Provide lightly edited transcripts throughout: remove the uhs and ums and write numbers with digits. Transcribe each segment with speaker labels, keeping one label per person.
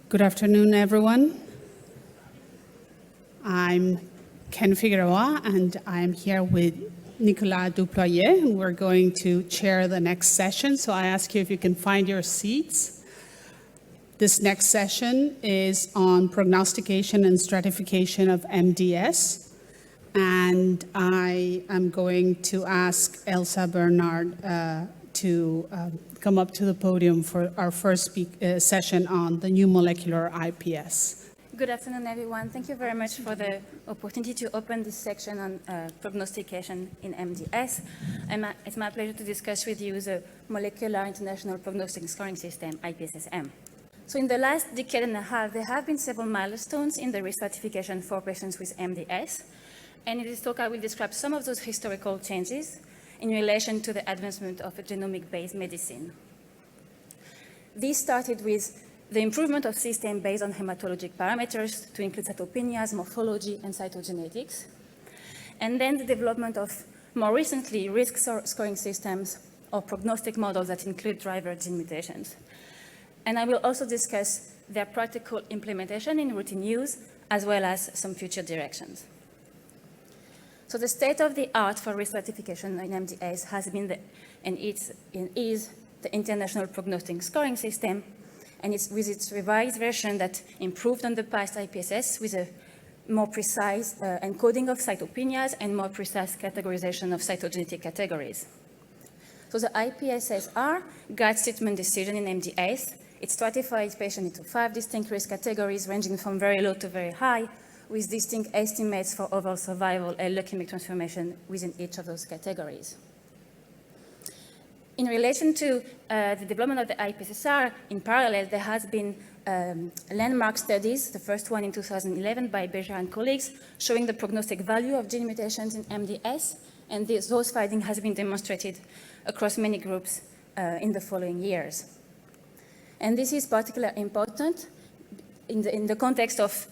Speaker 1: Good afternoon, everyone. I'm Ken Figueroa, and I'm here with Nicolas Duployez, and we're going to chair the next session. So I ask you if you can find your seats. This next session is on prognostication and stratification of MDS. And I am going to ask Elsa Bernard to come up to the podium for our first session on the new molecular IPS.
Speaker 2: Good afternoon, everyone. Thank you very much for the opportunity to open this section on prognostication in MDS. It's my pleasure to discuss with you the Molecular International Prognostic Scoring System, IPSS-M. So in the last decade and a half, there have been several milestones in the risk stratification for patients with MDS. And in this talk, I will describe some of those historical changes in relation to the advancement of a genomic-based medicine. This started with the improvement of systems based on hematologic parameters to include cytopenias, morphology, and cytogenetics. And then the development of, more recently, risk scoring systems or prognostic models that include driver gene mutations. And I will also discuss their practical implementation in routine use, as well as some future directions. So the state of the art for risk stratification in MDS has been and is the International Prognostic Scoring System, and it's with its revised version that improved on the past IPSS with a more precise encoding of cytopenias and more precise categorization of cytogenetic categories. So the IPSS-R guides treatment decision in MDS. It stratifies patients into 5 distinct risk categories ranging from very low to very high, with distinct estimates for overall survival and leukemic transformation within each of those categories. In relation to the development of the IPSS-R, in parallel, there has been landmark studies, the first one in 2011 by Beja and colleagues, showing the prognostic value of gene mutations in MDS, and those findings have been demonstrated across many groups in the following years. And this is particularly important in the context of,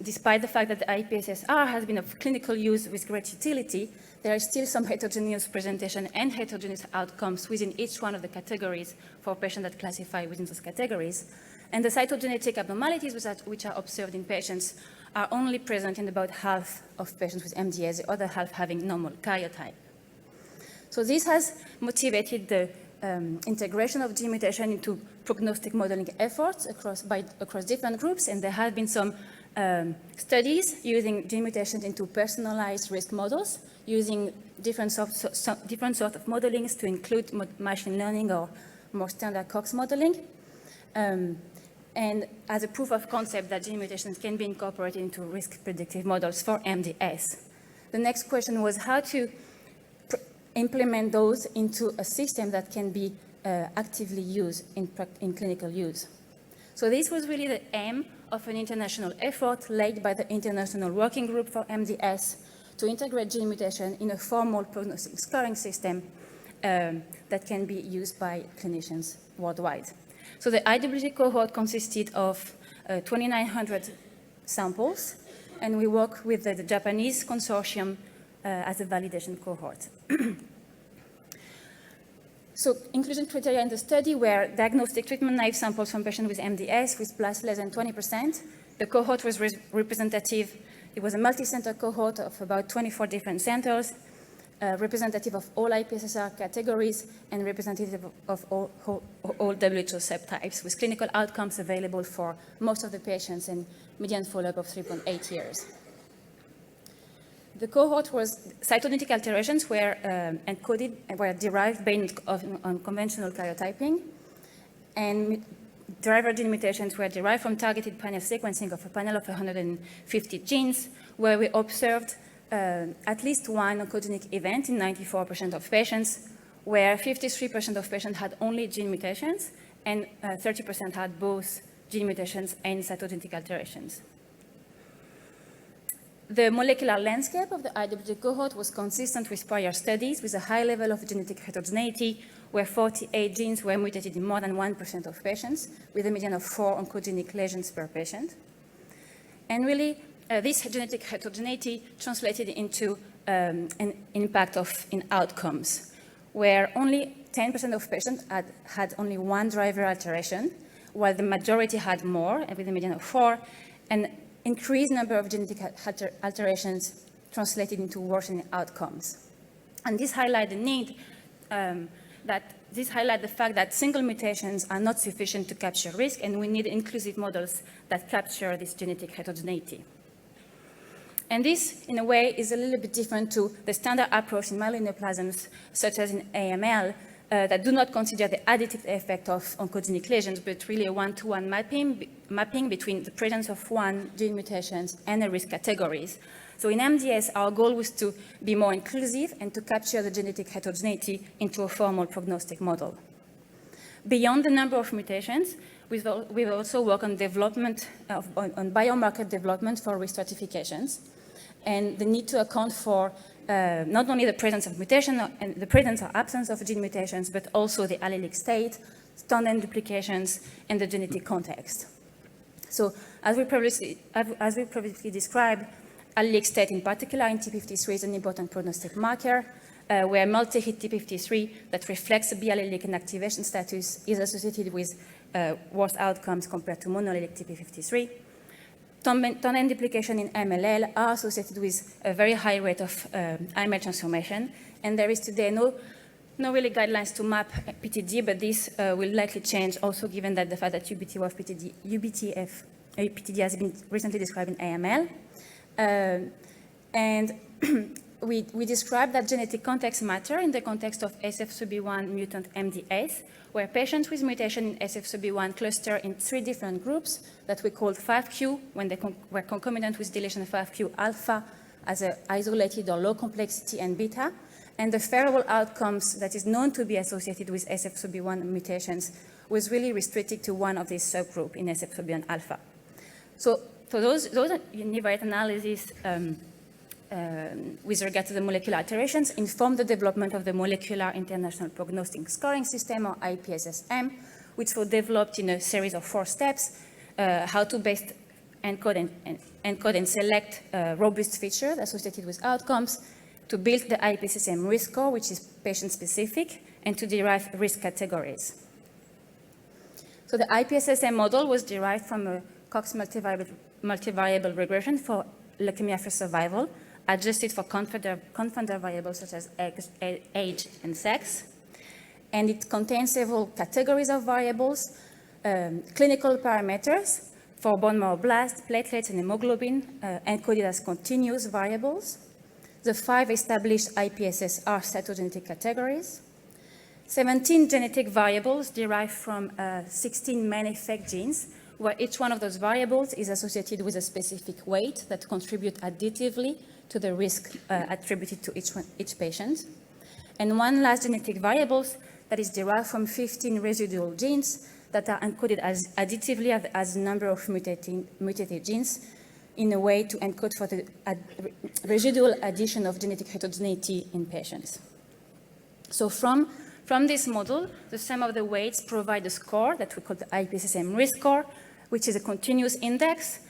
Speaker 2: despite the fact that the IPSS-R has been of clinical use with great utility, there is still some heterogeneous presentation and heterogeneous outcomes within each one of the categories for patients that classify within those categories. And the cytogenetic abnormalities which are observed in patients are only present in about half of patients with MDS, the other half having normal karyotype. So this has motivated the integration of gene mutation into prognostic modeling efforts across different groups, and there have been some studies using gene mutations into personalized risk models, using different sorts of modelings to include machine learning or more standard Cox modeling, and as a proof of concept that gene mutations can be incorporated into risk predictive models for MDS. The next question was how to implement those into a system that can be actively used in clinical use. So this was really the aim of an international effort led by the International Working Group for MDS to integrate gene mutation in a formal prognostic scoring system that can be used by clinicians worldwide. So the IWG cohort consisted of 2,900 samples, and we work with the Japanese consortium as a validation cohort. So inclusion criteria in the study were diagnostic treatment naive samples from patients with MDS with blast less than 20%. The cohort was representative. It was a multi-center cohort of about 24 different centers, representative of all IPSS-R categories and representative of all WHO subtypes, with clinical outcomes available for most of the patients and median follow-up of 3.8 years. The cohort was cytogenetic alterations were encoded and were derived based on conventional karyotyping, and driver gene mutations were derived from targeted panel sequencing of a panel of 150 genes, where we observed at least one oncogenic event in 94% of patients, where 53% of patients had only gene mutations, and 30% had both gene mutations and cytogenetic alterations. The molecular landscape of the IWG cohort was consistent with prior studies, with a high level of genetic heterogeneity, where 48 genes were mutated in more than 1% of patients, with a median of 4 oncogenic lesions per patient. And really, this genetic heterogeneity translated into an impact in outcomes, where only 10% of patients had only one driver alteration, while the majority had more, with a median of 4, and increased number of genetic alterations translated into worsening outcomes. And this highlights the need highlight the fact that single mutations are not sufficient to capture risk, and we need inclusive models that capture this genetic heterogeneity. And this, in a way, is a little bit different to the standard approach in myeloneoplasms, such as in AML, that do not consider the additive effect of oncogenic lesions, but really a one-to-one mapping between the presence of one gene mutations and the risk categories. So in MDS, our goal was to be more inclusive and to capture the genetic heterogeneity into a formal prognostic model. Beyond the number of mutations, we've also worked on development on biomarker development for risk stratifications, and the need to account for not only the presence of mutation and the presence or absence of gene mutations, but also the allelic state, tandem duplications, and the genetic context. So as we previously described, allelic state in particular in T53 is an important prognostic marker, where multi-hit T53 that reflects the B-allelic inactivation status is associated with worse outcomes compared to monoallelic TP53. Tandem duplication in MLL are associated with a very high rate of IML transformation, and there is today no really guidelines to map PTD, but this will likely change also given that the fact that PTD has been recently described in AML. And we described that genetic context matter in the context of SF3B1 mutant MDS, where patients with mutation in SF3B1 cluster in 3 different groups that we called 5Q when they were concomitant with deletion of 5Q alpha as an isolated or low complexity, and beta, and the favorable outcomes that is known to be associated with SF3B1 mutations was really restricted to one of these subgroups in SF3B1 alpha. So for those univariate analyses with regard to the molecular alterations informed the development of the Molecular International Prognostic Scoring System, or IPSS-M, which was developed in a series of 4 steps, how to best encode and select robust features associated with outcomes, to build the IPSS-M risk score, which is patient-specific, and to derive risk categories. So the IPSS-M model was derived from a Cox multivariable regression for leukemia-free survival, adjusted for confounder variables such as age and sex. And it contains several categories of variables, clinical parameters for bone marrow blast, platelets, and hemoglobin, encoded as continuous variables. The 5 established IPSS-R cytogenetic categories. 17 genetic variables derived from 16 main effect genes, where each one of those variables is associated with a specific weight that contribute additively to the risk attributed to each patient. And 1 last genetic variables that is derived from 15 residual genes that are encoded as additively as the number of mutated genes in a way to encode for the residual addition of genetic heterogeneity in patients. So from this model, the sum of the weights provide a score that we call the IPSS-M risk score, which is a continuous index.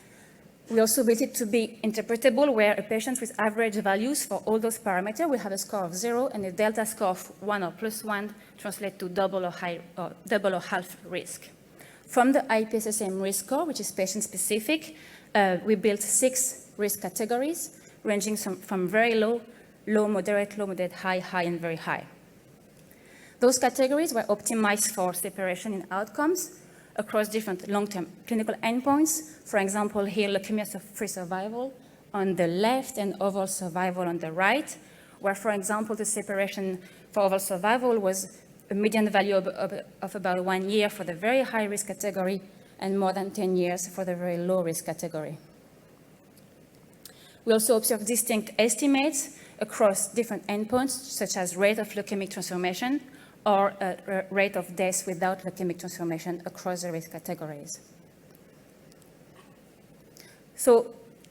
Speaker 2: We also built it to be interpretable, where a patient with average values for all those parameters will have a score of 0, and a delta score of 1 or plus 1 translates to double or half risk. From the IPSS-M risk score, which is patient-specific, we built 6 risk categories, ranging from very low, moderate, high, and very high. Those categories were optimized for separation in outcomes across different long-term clinical endpoints. For example, here, leukemia-free survival on the left and overall survival on the right, where, for example, the separation for overall survival was a median value of about 1 year for the very high-risk category and more than 10 years for the very low-risk category. We also observed distinct estimates across different endpoints, such as rate of leukemic transformation or rate of death without leukemic transformation across the risk categories. So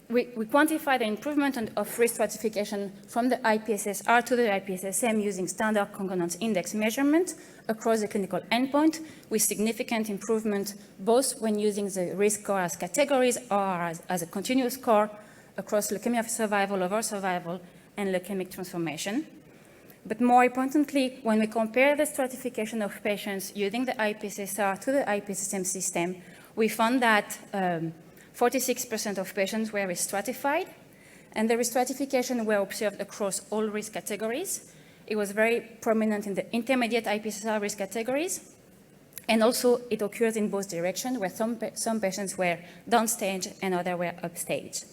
Speaker 2: we quantify the improvement of risk stratification from the IPSS-R to the IPSS-M using standard concordance index measurement across the clinical endpoint, with significant improvement both when using the risk score as categories or as a continuous score across leukemia survival, overall survival, and leukemic transformation. But more importantly, when we compare the stratification of patients using the IPSSR to the IPSSM system, we found that 46% of patients were stratified, and the restratification were observed across all risk categories. It was very prominent in the intermediate IPSSR risk categories, and also it occurs in both directions, where some patients were downstage and others were upstage.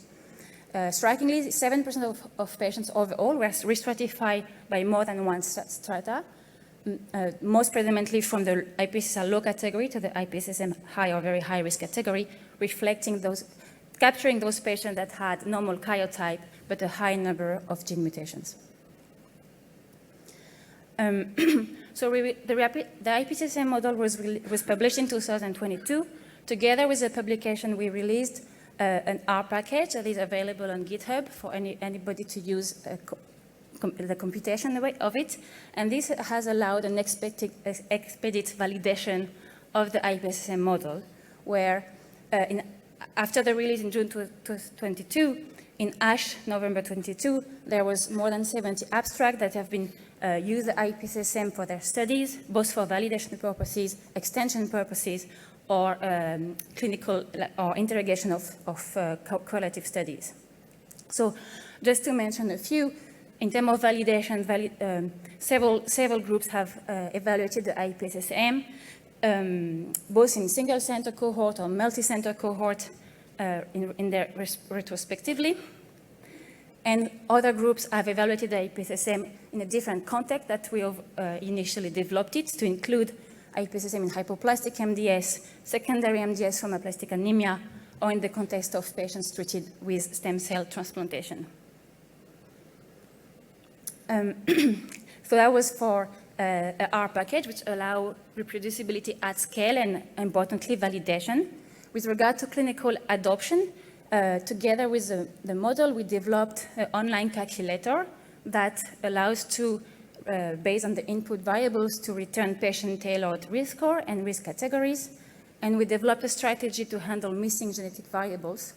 Speaker 2: Strikingly, 7% of patients overall were restratified by more than one strata, most predominantly from the IPSSR low category to the IPSSM high or very high risk category, capturing those patients that had normal karyotype, but a high number of gene mutations. So the IPSSM model was published in 2022. Together with the publication, we released an R package that is available on GitHub for anybody to use the computation of it. And this has allowed an expedite validation of the IPSSM model, where after the release in June 2022, in ASH, November 22, there was more than 70 abstracts that have been used the IPSSM for their studies, both for validation purposes, extension purposes, or clinical or interrogation of correlative studies. So just to mention a few, in terms of validation, several groups have evaluated the IPSSM, both in single center cohort or multi-center cohort in their retrospectively. And other groups have evaluated the IPSSM in a different context that we have initially developed it to include IPSSM in hypoplastic MDS, secondary MDS from aplastic anemia, or in the context of patients treated with stem cell transplantation. So that was for our package, which allow reproducibility at scale and, importantly, validation. With regard to clinical adoption, together with the model, we developed an online calculator that allows to, based on the input variables, to return patient-tailored risk score and risk categories. And we developed a strategy to handle missing genetic variables,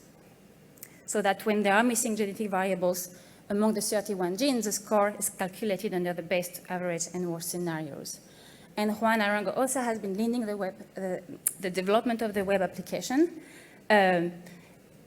Speaker 2: so that when there are missing genetic variables among the 31 genes, the score is calculated under the best, average, and worst scenarios. And Juan Arango also has been leading the development of the web application.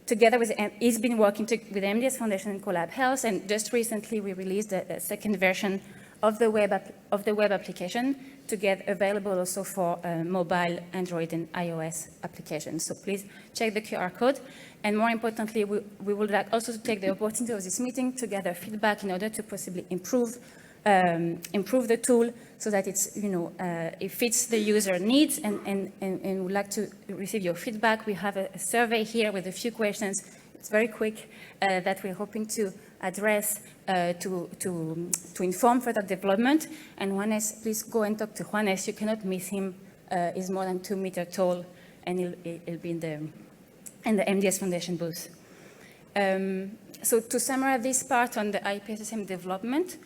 Speaker 2: Together with, he's been working with MDS Foundation and Collab Health, and just recently we released a second version of the web application to get available also for mobile, Android, and iOS applications. So please check the QR code. And more importantly, we would like also to take the opportunity of this meeting to gather feedback in order to possibly improve the tool so that it's, it fits the user needs, and would like to receive your feedback. We have a survey here with a few questions. It's very quick that we're hoping to address to inform further development. And Juanes, please go and talk to Juanes. You cannot miss him. He's more than 2 meters tall, and he'll be in the MDS Foundation booth. So to summarize this part on the IPSSM development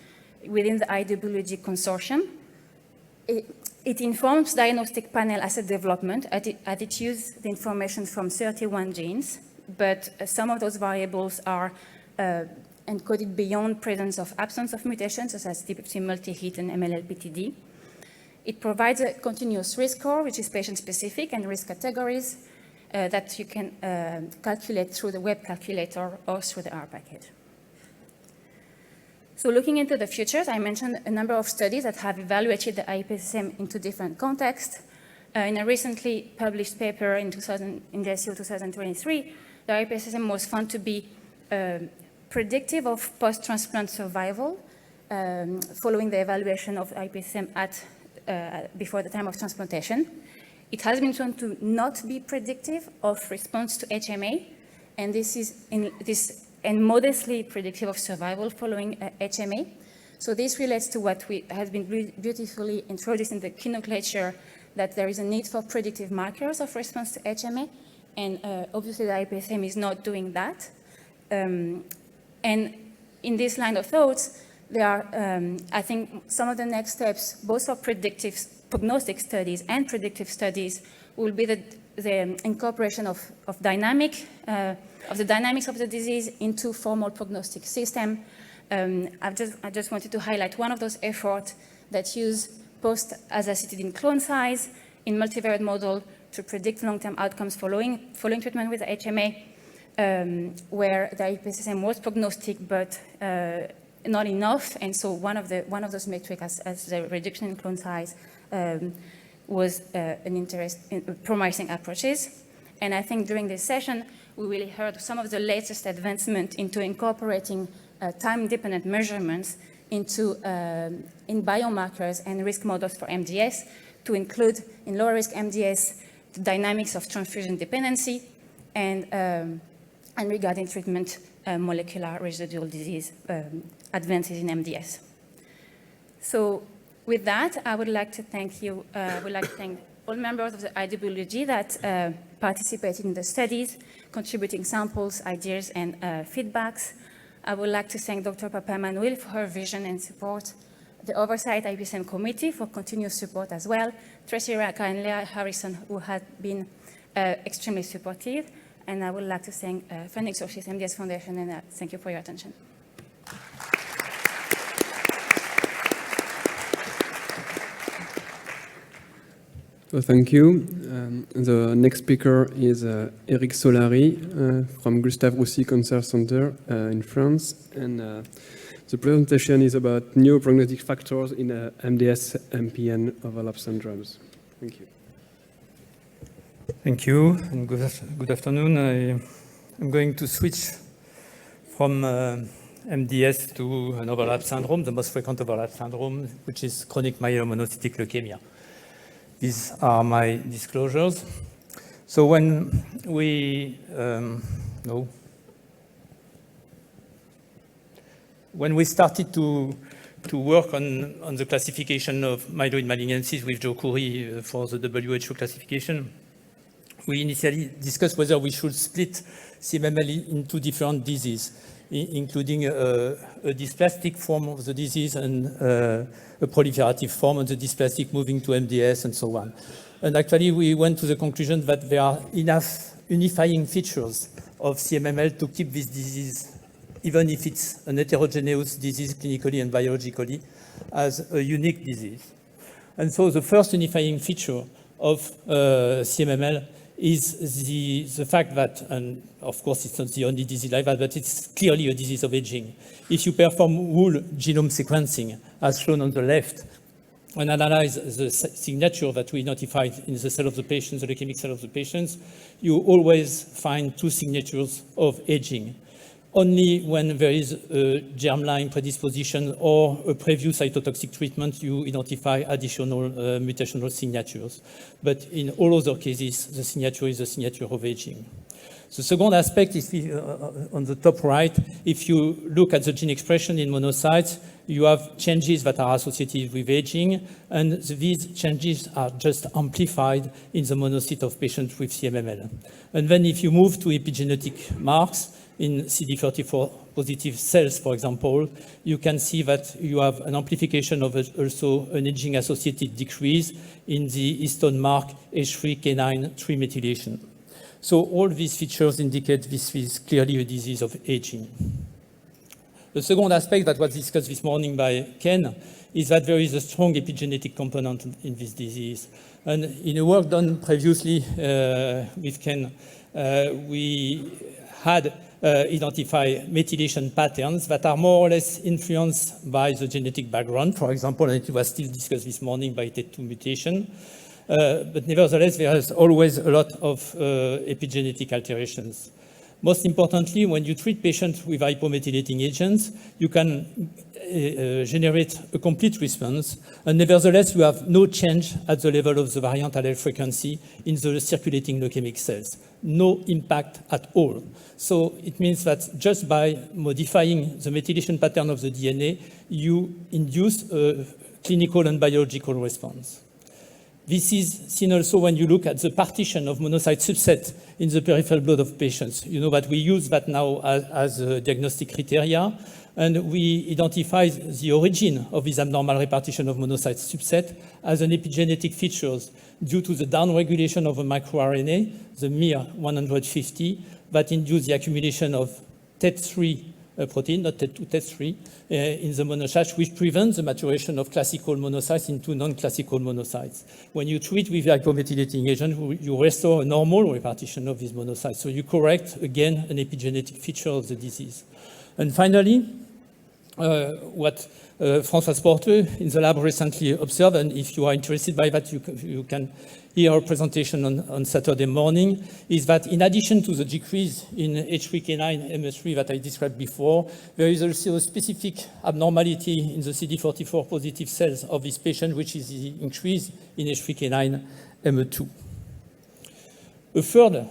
Speaker 2: within the IWG consortium, it informs diagnostic panel asset development as it uses the information from 31 genes, but some of those variables are encoded beyond presence of absence of mutations, such as DPFT multi-hit and MLL-PTD. It provides a continuous risk score, which is patient-specific, and risk categories that you can calculate through the web calculator or through the R package. So looking into the futures, I mentioned a number of studies that have evaluated the IPSSM into different contexts. In a recently published paper in the SEO 2023, the IPSSM was found to be predictive of post-transplant survival following the evaluation of IPSSM before the time of transplantation. It has been shown to not be predictive of response to HMA, and this is modestly predictive of survival following HMA. So this relates to what has been beautifully introduced in the keynote lecture, that there is a need for predictive markers of response to HMA, and obviously the IPSSM is not doing that. And in this line of thoughts, there are, I think, some of the next steps, both for predictive prognostic studies and predictive studies, will be the incorporation of the dynamics of the disease into formal prognostic system, I just wanted to highlight one of those efforts that use post-azacitidine clone size in multivariate model to predict long-term outcomes following treatment with HMA, where the IPSS was prognostic, but not enough. And so one of those metrics, as the reduction in clone size, was promising approaches. And I think during this session, we really heard some of the latest advancement into incorporating time-dependent measurements into in biomarkers and risk models for MDS to include in lower-risk MDS the dynamics of transfusion dependency and regarding treatment molecular residual disease advances in MDS. So with that, I would like to thank you. I would like to thank all members of the IWG that participated in the studies, contributing samples, ideas, and feedbacks. I would like to thank Dr. Papa-Emmanuel for her vision and support, the Oversight IPSM Committee for continuous support as well, Tracy Raka and Leah Harrison, who had been extremely supportive, and I would like to thank Funding Sources MDS Foundation, and thank you for your attention.
Speaker 3: So thank you. The next speaker is Eric Solary from Gustave Roussy Cancer Center in France. And the presentation is about new prognostic factors in MDS MPN overlap syndromes. Thank you.
Speaker 4: Thank you, and good afternoon. I'm going to switch from MDS to an overlap syndrome, the most frequent overlap syndrome, which is chronic myelomonocytic leukemia. These are my disclosures. So when we started to work on the classification of myeloid malignancies with Joe Curry for the WHO classification, we initially discussed whether we should split CMML into different diseases, including a dysplastic form of the disease and a proliferative form of the dysplastic moving to MDS and so on. And actually, we went to the conclusion that there are enough unifying features of CMML to keep this disease, even if it's an heterogeneous disease clinically and biologically, as a unique disease. And so the first unifying feature of CMML is the fact that, and of course it's not the only disease like that, but it's clearly a disease of aging. If you perform whole genome sequencing, as shown on the left, and analyze the signature that we notified in the cell of the patient, the leukemic cell of the patients, you always find two signatures of aging. Only when there is a germline predisposition or a previous cytotoxic treatment, you identify additional mutational signatures. But in all other cases, the signature is the signature of aging. The second aspect is on the top right. If you look at the gene expression in monocytes, you have changes that are associated with aging, and these changes are just amplified in the monocyte of patients with CMML. And then if you move to epigenetic marks, in CD34 positive cells, for example, you can see that you have an amplification of also an aging-associated decrease in the histone mark H3K9 trimethylation. So all these features indicate this is clearly a disease of aging. The second aspect that was discussed this morning by Ken is that there is a strong epigenetic component in this disease. And in a work done previously with Ken, we had identify methylation patterns that are more or less influenced by the genetic background. For example, and it was still discussed this morning by TET2 mutation. But nevertheless, there is always a lot of epigenetic alterations. Most importantly, when you treat patients with hypomethylating agents, you can generate a complete response, and nevertheless, you have no change at the level of the variant allele frequency in the circulating leukemic cells. No impact at all. So it means that just by modifying the methylation pattern of the DNA, you induce a clinical and biological response. This is seen also when you look at the partition of monocyte subset in the peripheral blood of patients. You know that we use that now as a diagnostic criteria, and we identify the origin of this abnormal repartition of monocyte subset as an epigenetic features due to the downregulation of a microRNA, the MIR150, that induce the accumulation of TET3 protein, not TET2, TET3, in the monocytes, which prevents the maturation of classical monocytes into non-classical monocytes. When you treat with hypomethylating agent, you restore a normal repartition of these monocytes. So you correct, again, an epigenetic feature of the disease. And finally, what Françoise Porteux in the lab recently observed, and if you are interested by that, you can hear our presentation on Saturday morning, is that in addition to the decrease in H3K9 MS3 that I described before, there is also a specific abnormality in the CD44 positive cells of this patient, which is the increase in H3K9 M2. A third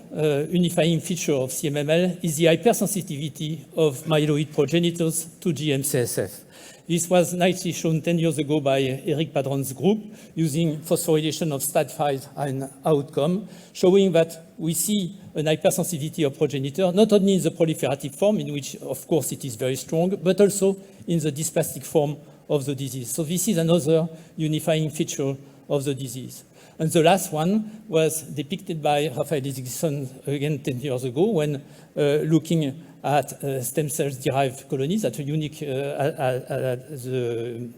Speaker 4: unifying feature of CMML is the hypersensitivity of myeloid progenitors to GM-CSF. This was nicely shown 10 years ago by Eric Padron's group using phosphorylation of STAT5 and outcome, showing that we see an hypersensitivity of progenitor, not only in the proliferative form, in which, of course, it is very strong, but also in the dysplastic form of the disease. So this is another unifying feature of the disease. And the last one was depicted by Raphael Dixon again 10 years ago when looking at stem cells derived colonies at a unique, the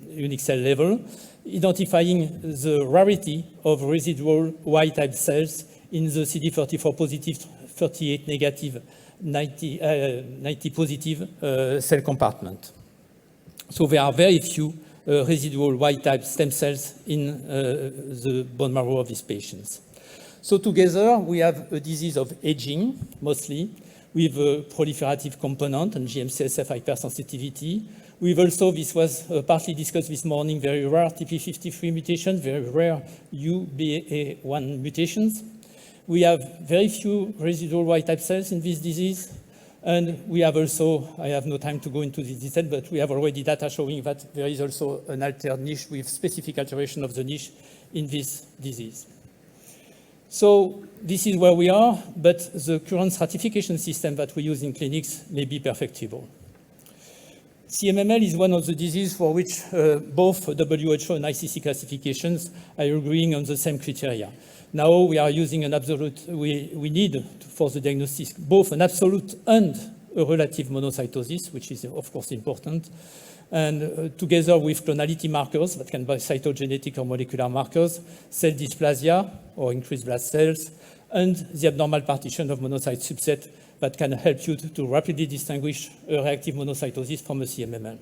Speaker 4: unique cell level, identifying the rarity of residual Y-type cells in the CD34 positive, 38 negative, 90 positive cell compartment. So there are very few residual Y-type stem cells in the bone marrow of these patients. So together, we have a disease of aging, mostly, with a proliferative component and GM-CSF hypersensitivity. We've also, this was partly discussed this morning, very rare TP53 mutations, very rare UBA1 mutations. We have very few residual Y-type cells in this disease. And we have also, I have no time to go into this detail, but we have already data showing that there is also an altered niche with specific alteration of the niche in this disease. So this is where we are, but the current stratification system that we use in clinics may be perfectible. CMML is one of the diseases for which both WHO and ICC classifications are agreeing on the same criteria. Now we are using an absolute, we need for the diagnosis both an absolute and a relative monocytosis, which is of course important, and together with clonality markers that can be cytogenetic or molecular markers, cell dysplasia or increased blast cells, and the abnormal partition of monocyte subset that can help you to rapidly distinguish a reactive monocytosis from a CMML.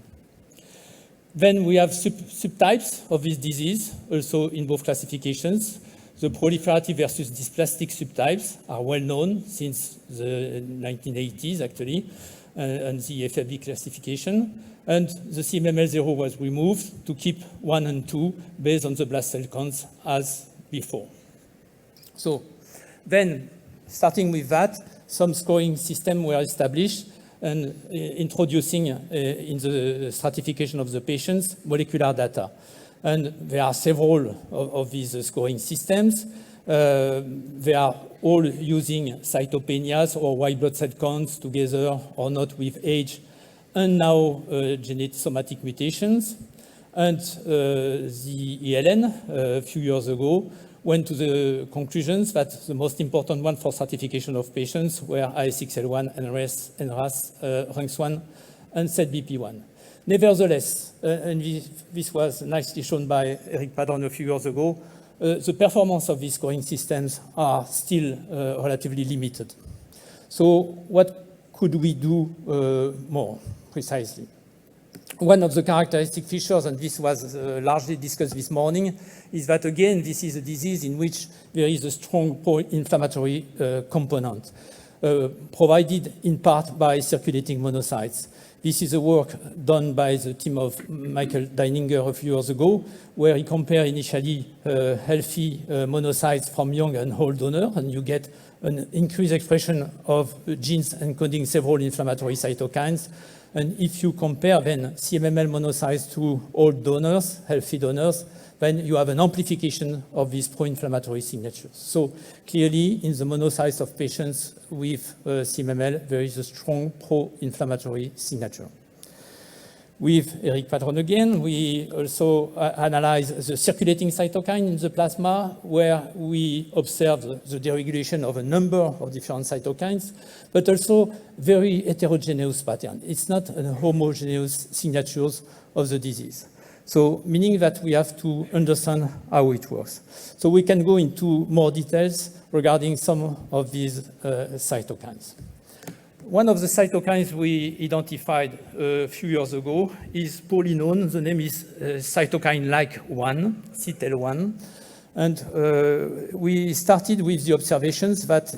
Speaker 4: Then we have subtypes of this disease, also in both classifications. The proliferative versus dysplastic subtypes are well known since the 1980s, actually, and the FFB classification. And the CMML0 was removed to keep 1 and 2 based on the blast cell counts as before. So then, starting with that, some scoring systems were established and introducing in the stratification of the patients molecular data. And there are several of these scoring systems. They are all using cytopenias or white blood cell counts together or not with age, and now genetic somatic mutations. And the ELN a few years ago went to the conclusions that the most important one for stratification of patients were IS6L1, NRAS, RANKS1, and ZBP1. Nevertheless, and this was nicely shown by Eric Padron a few years ago, the performance of these scoring systems are still relatively limited. So what could we do more precisely? One of the characteristic features, and this was largely discussed this morning, is that again, this is a disease in which there is a strong pro-inflammatory component, provided in part by circulating monocytes. This is a work done by the team of Michael Deininger a few years ago, where he compared initially healthy monocytes from young and old donors, and you get an increased expression of genes encoding several inflammatory cytokines. And if you compare then CMML monocytes to old donors, healthy donors, then you have an amplification of these pro-inflammatory signatures. So clearly, in the monocytes of patients with CMML, there is a strong pro-inflammatory signature. With Eric Patron again, we also analyze the circulating cytokine in the plasma, where we observe the deregulation of a number of different cytokines, but also very heterogeneous pattern. It's not a homogeneous signatures of the disease. So meaning that we have to understand how it works. So we can go into more details regarding some of these cytokines. One of the cytokines we identified a few years ago is poorly known. The name is cytokine-like 1, CTEL1. And we started with the observations that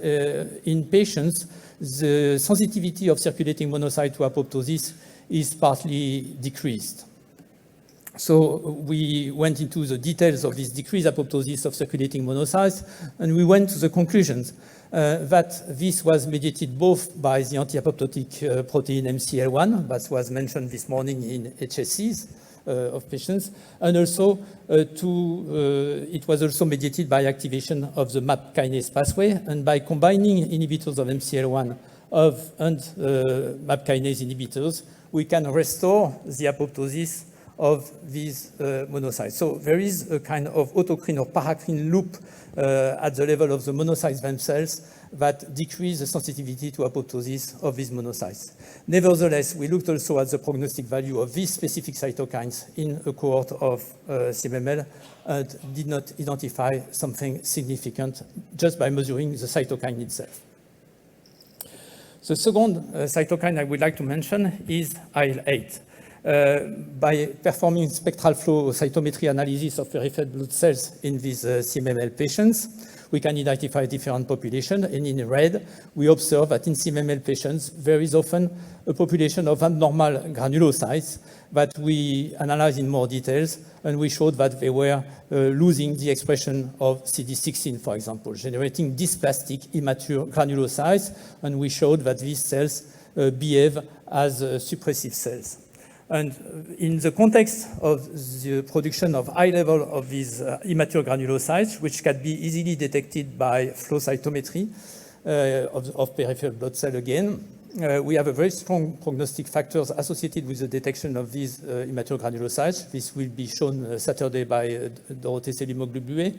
Speaker 4: in patients, the sensitivity of circulating monocyte to apoptosis is partly decreased. So we went into the details of this decreased apoptosis of circulating monocytes, and we went to the conclusions that this was mediated both by the anti-apoptotic protein MCL1, that was mentioned this morning in HSCs of patients, and also it was also mediated by activation of the MAP kinase pathway, and by combining inhibitors of MCL1 and MAP kinase inhibitors, we can restore the apoptosis of these monocytes. So there is a kind of autocrine or paracrine loop at the level of the monocytes themselves that decrease the sensitivity to apoptosis of these monocytes. Nevertheless, we looked also at the prognostic value of these specific cytokines in a cohort of CMML and did not identify something significant just by measuring the cytokine itself. The second cytokine I would like to mention is IL-8. By performing spectral flow cytometry analysis of peripheral blood cells in these CMML patients, we can identify different populations. And in red, we observe that in CMML patients, there is often a population of abnormal granulocytes that we analyze in more details. And we showed that they were losing the expression of CD16, for example, generating dysplastic immature granulocytes. And we showed that these cells behave as suppressive cells. And in the context of the production of high level of these immature granulocytes, which can be easily detected by flow cytometry of peripheral blood cell again, we have a very strong prognostic factors associated with the detection of these immature granulocytes. This will be shown Saturday by Dorothée Selimog-Lubué.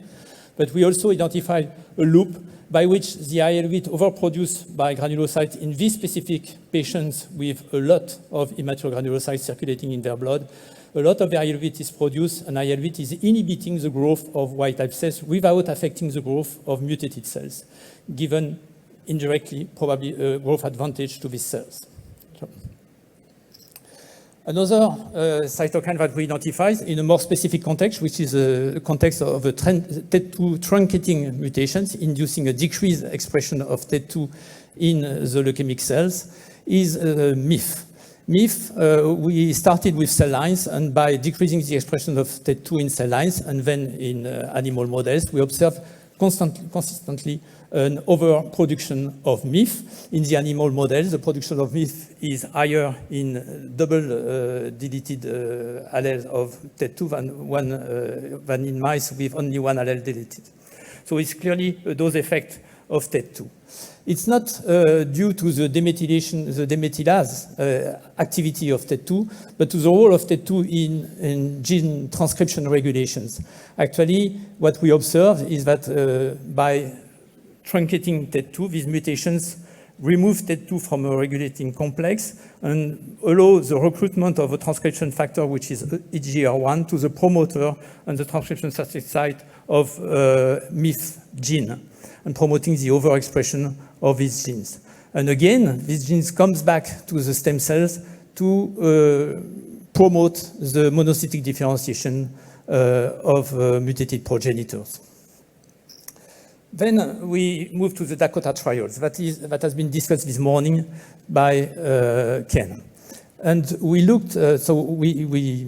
Speaker 4: But we also identified a loop by which the IL-8 overproduced by granulocytes in these specific patients with a lot of immature granulocytes circulating in their blood. A lot of the IL-8 is produced, and IL-8 is inhibiting the growth of white type cells without affecting the growth of mutated cells, given indirectly probably a growth advantage to these cells. Another cytokine that we identified in a more specific context, which is a context of a TET2 truncating mutations inducing a decreased expression of TET2 in the leukemic cells, is MIF. MIF, we started with cell lines, and by decreasing the expression of TET2 in cell lines, and then in animal models, we observed consistently an overproduction of MIF. In the animal models, the production of MIF is higher in double deleted alleles of TET2 than in mice with only one allele deleted. So it's clearly a dose effect of TET2. It's not due to the demethylation, the demethylase activity of TET2, but to the role of TET2 in gene transcription regulations. Actually, what we observe is that by truncating TET2, these mutations remove TET2 from a regulating complex and allow the recruitment of a transcription factor, which is EGR1, to the promoter and the transcription site of MIF gene, and promoting the overexpression of these genes. And again, these genes comes back to the stem cells to promote the monocytic differentiation of mutated progenitors. Then we move to the Dakota trials. That has been discussed this morning by Ken. And we looked, so we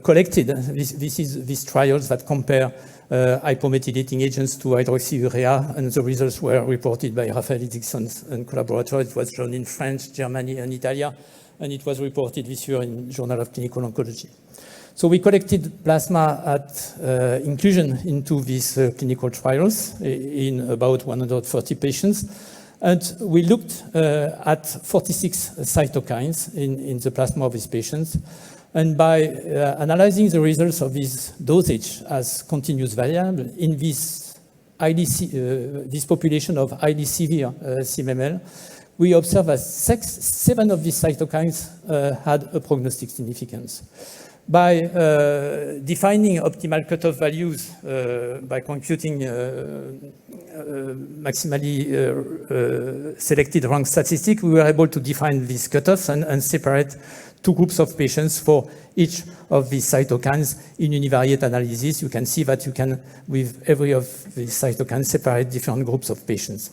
Speaker 4: collected these trials that compare hypomethylating agents to hydroxyurea, and the results were reported by Raphael Dixon and collaborators. It was shown in France, Germany, and Italy, and it was reported this year in Journal of Clinical Oncology. So we collected plasma at inclusion into these clinical trials in about 130 patients. And we looked at 46 cytokines in the plasma of these patients. And by analyzing the results of this dosage as continuous variable in this population of highly severe CMML, we observe that 7 of these cytokines had a prognostic significance. By defining optimal cutoff values, by computing maximally selected rank statistic, we were able to define these cutoffs and separate 2 groups of patients for each of these cytokines in univariate analysis. You can see that you can, with every of these cytokines, separate different groups of patients.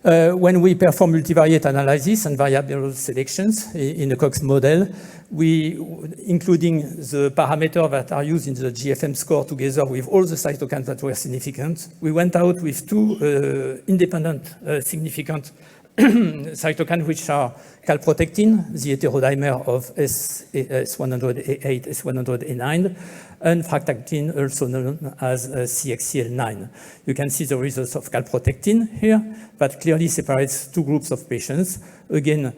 Speaker 4: When we perform multivariate analysis and variable selections in a Cox model, including the parameters that are used in the GFM score together with all the cytokines that were significant, we went out with 2 independent significant cytokines, which are calprotectin, the heterodimer of S100A8, S100A9, and fractalkine, also known as CXCL9. You can see the results of calprotectin here, that clearly separates 2 groups of patients. Again,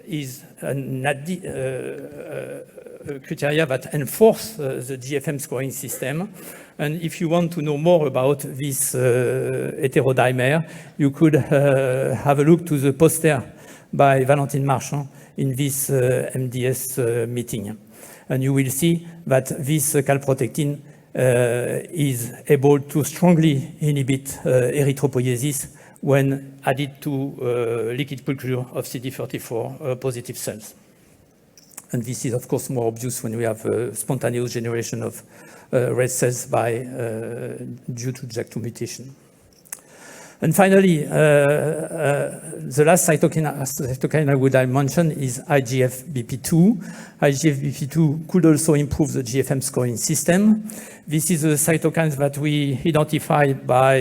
Speaker 4: is a criteria that enforce the GFM scoring system. And if you want to know more about this heterodimer, you could have a look to the poster by Valentine Marchand in this MDS meeting. And you will see that this calprotectin is able to strongly inhibit erythropoiesis when added to liquid culture of CD34 positive cells. And this is, of course, more obvious when we have spontaneous generation of red cells due to JAK2 mutation. And finally, the last cytokine I would mention is IGF-BP2. IGF-BP2 could also improve the GFM scoring system. This is a cytokine that we identified by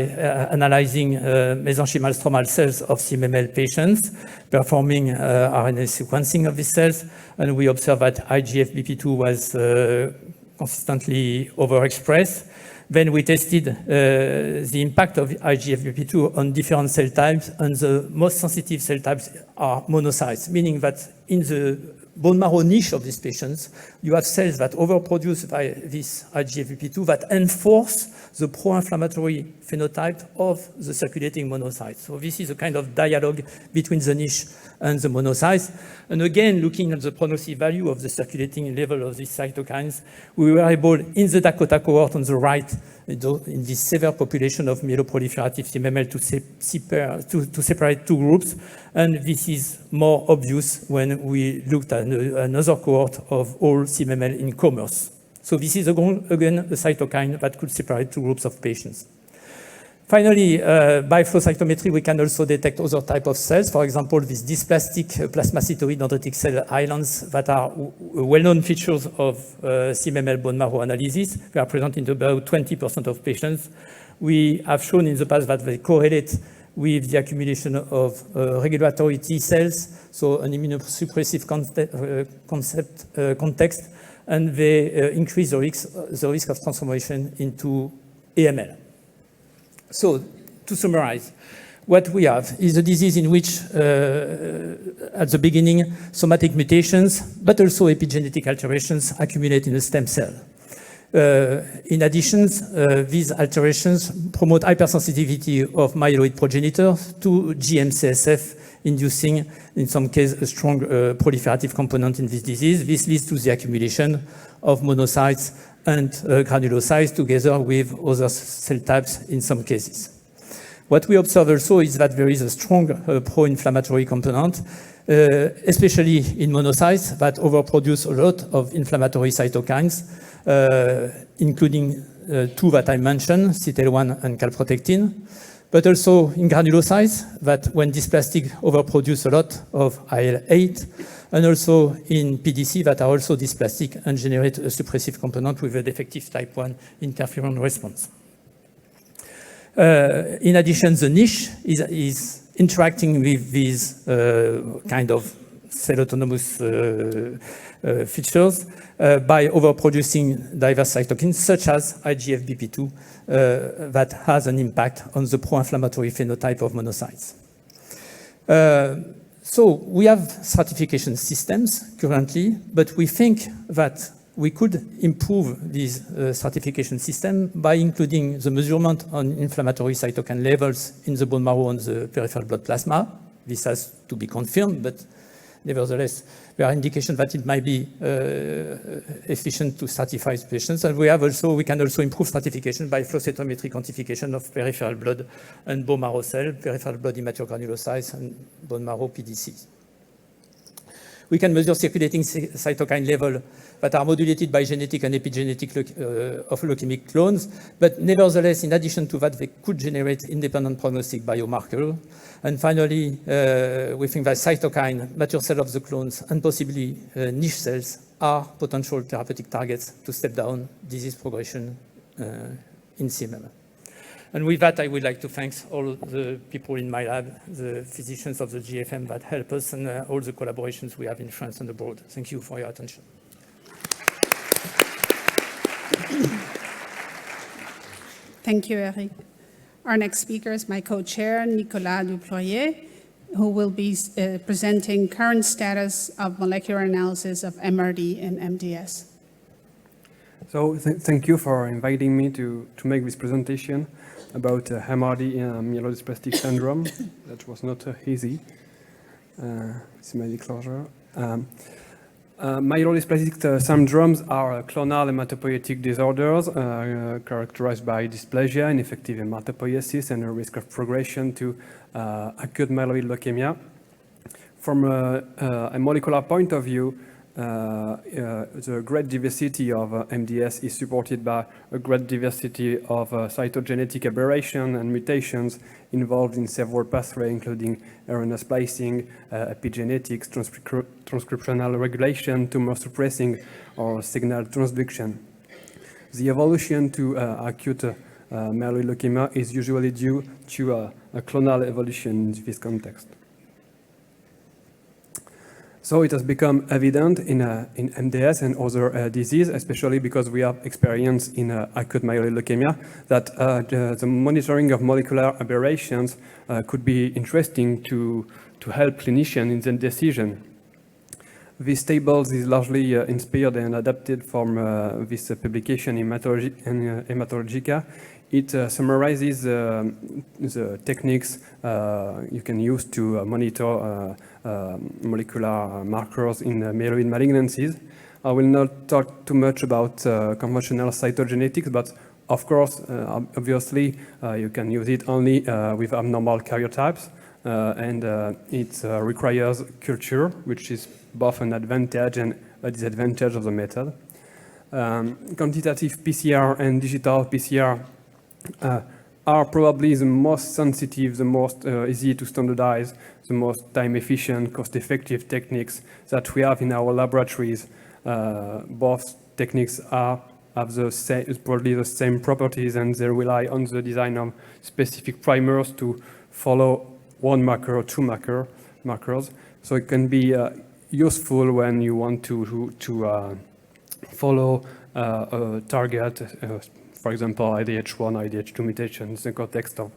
Speaker 4: analyzing mesenchymal stromal cells of CMML patients, performing RNA sequencing of these cells, and we observed that IGF-BP2 was consistently overexpressed. Then we tested the impact of IGF-BP2 on different cell types, and the most sensitive cell types are monocytes, meaning that in the bone marrow niche of these patients, you have cells that overproduce by this IGF-BP2 that enforce the pro-inflammatory phenotype of the circulating monocytes. So this is a kind of dialogue between the niche and the monocytes. And again, looking at the prognostic value of the circulating level of these cytokines, we were able, in the Dakota cohort on the right, in this severe population of myeloproliferative CMML, to separate 2 groups. And this is more obvious when we looked at another cohort of all CMML in commerce. So this is, again, a cytokine that could separate 2 groups of patients. Finally, by flow cytometry, we can also detect other types of cells. For example, these dysplastic plasmacytoid dendritic cell islands that are well-known features of CMML bone marrow analysis. They are present in about 20% of patients. We have shown in the past that they correlate with the accumulation of regulatory T cells, so an immunosuppressive context, and they increase the risk of transformation into AML. So, to summarize, what we have is a disease in which, at the beginning, somatic mutations, but also epigenetic alterations accumulate in a stem cell. In addition, these alterations promote hypersensitivity of myeloid progenitors to GM-CSF, inducing, in some cases, a strong proliferative component in this disease. This leads to the accumulation of monocytes and granulocytes together with other cell types in some cases. What we observe also is that there is a strong pro-inflammatory component, especially in monocytes that overproduce a lot of inflammatory cytokines, including 2 that I mentioned, CTL1 and calprotectin, but also in granulocytes that, when dysplastic, overproduce a lot of IL-8, and also in PDC that are also dysplastic and generate a suppressive component with a defective type 1 interferon response. In addition, the niche is interacting with these kind of cell autonomous features by overproducing diverse cytokines, such as IGF-BP2, that has an impact on the pro-inflammatory phenotype of monocytes. So we have stratification systems currently, but we think that we could improve this stratification system by including the measurement on inflammatory cytokine levels in the bone marrow and the peripheral blood plasma. This has to be confirmed, but nevertheless, there are indications that it might be efficient to stratify patients. And we can also improve stratification by flow cytometry quantification of peripheral blood and bone marrow cell, peripheral blood immature granulocytes, and bone marrow PDCs. We can measure circulating cytokine level that are modulated by genetic and epigenetic of leukemic clones. But nevertheless, in addition to that, they could generate independent prognostic biomarker. And finally, we think that cytokine, mature cell of the clones, and possibly niche cells are potential therapeutic targets to step down disease progression in CMM. And with that, I would like to thank all the people in my lab, the physicians of the GFM that help us, and all the collaborations we have in France and abroad. Thank you for your attention.
Speaker 1: Thank you, Eric. Our next speaker is my co-chair, Nicolas Duployez, who will be presenting current status of molecular analysis of MRD and MDS.
Speaker 3: So thank you for inviting me to make this presentation about MRD myelodysplastic syndrome. That was not easy. It's my disclosure. Myelodysplastic syndromes are clonal hematopoietic disorders characterized by dysplasia, ineffective hematopoiesis, and a risk of progression to acute myeloid leukemia. From a molecular point of view, the great diversity of MDS is supported by a great diversity of cytogenetic aberration and mutations involved in several pathways, including RNA splicing, epigenetics, transcriptional regulation, tumor suppressing, or signal transduction. The evolution to acute myeloid leukemia is usually due to a clonal evolution in this context. So it has become evident in MDS and other diseases, especially because we have experience in acute myeloid leukemia, that the monitoring of molecular aberrations could be interesting to help clinicians in their decision. This table is largely inspired and adapted from this publication in Hematologica. It summarizes the techniques you can use to monitor molecular markers in myeloid malignancies. I will not talk too much about conventional cytogenetics, but of course, obviously, you can use it only with abnormal karyotypes, and it requires culture, which is both an advantage and a disadvantage of the method. Quantitative PCR and digital PCR are probably the most sensitive, the most easy to standardize, the most time-efficient, cost-effective techniques that we have in our laboratories. Both techniques have probably the same properties, and they rely on the design of specific primers to follow one marker or two markers. So it can be useful when you want to follow a target, for example, IDH1, IDH2 mutations in the context of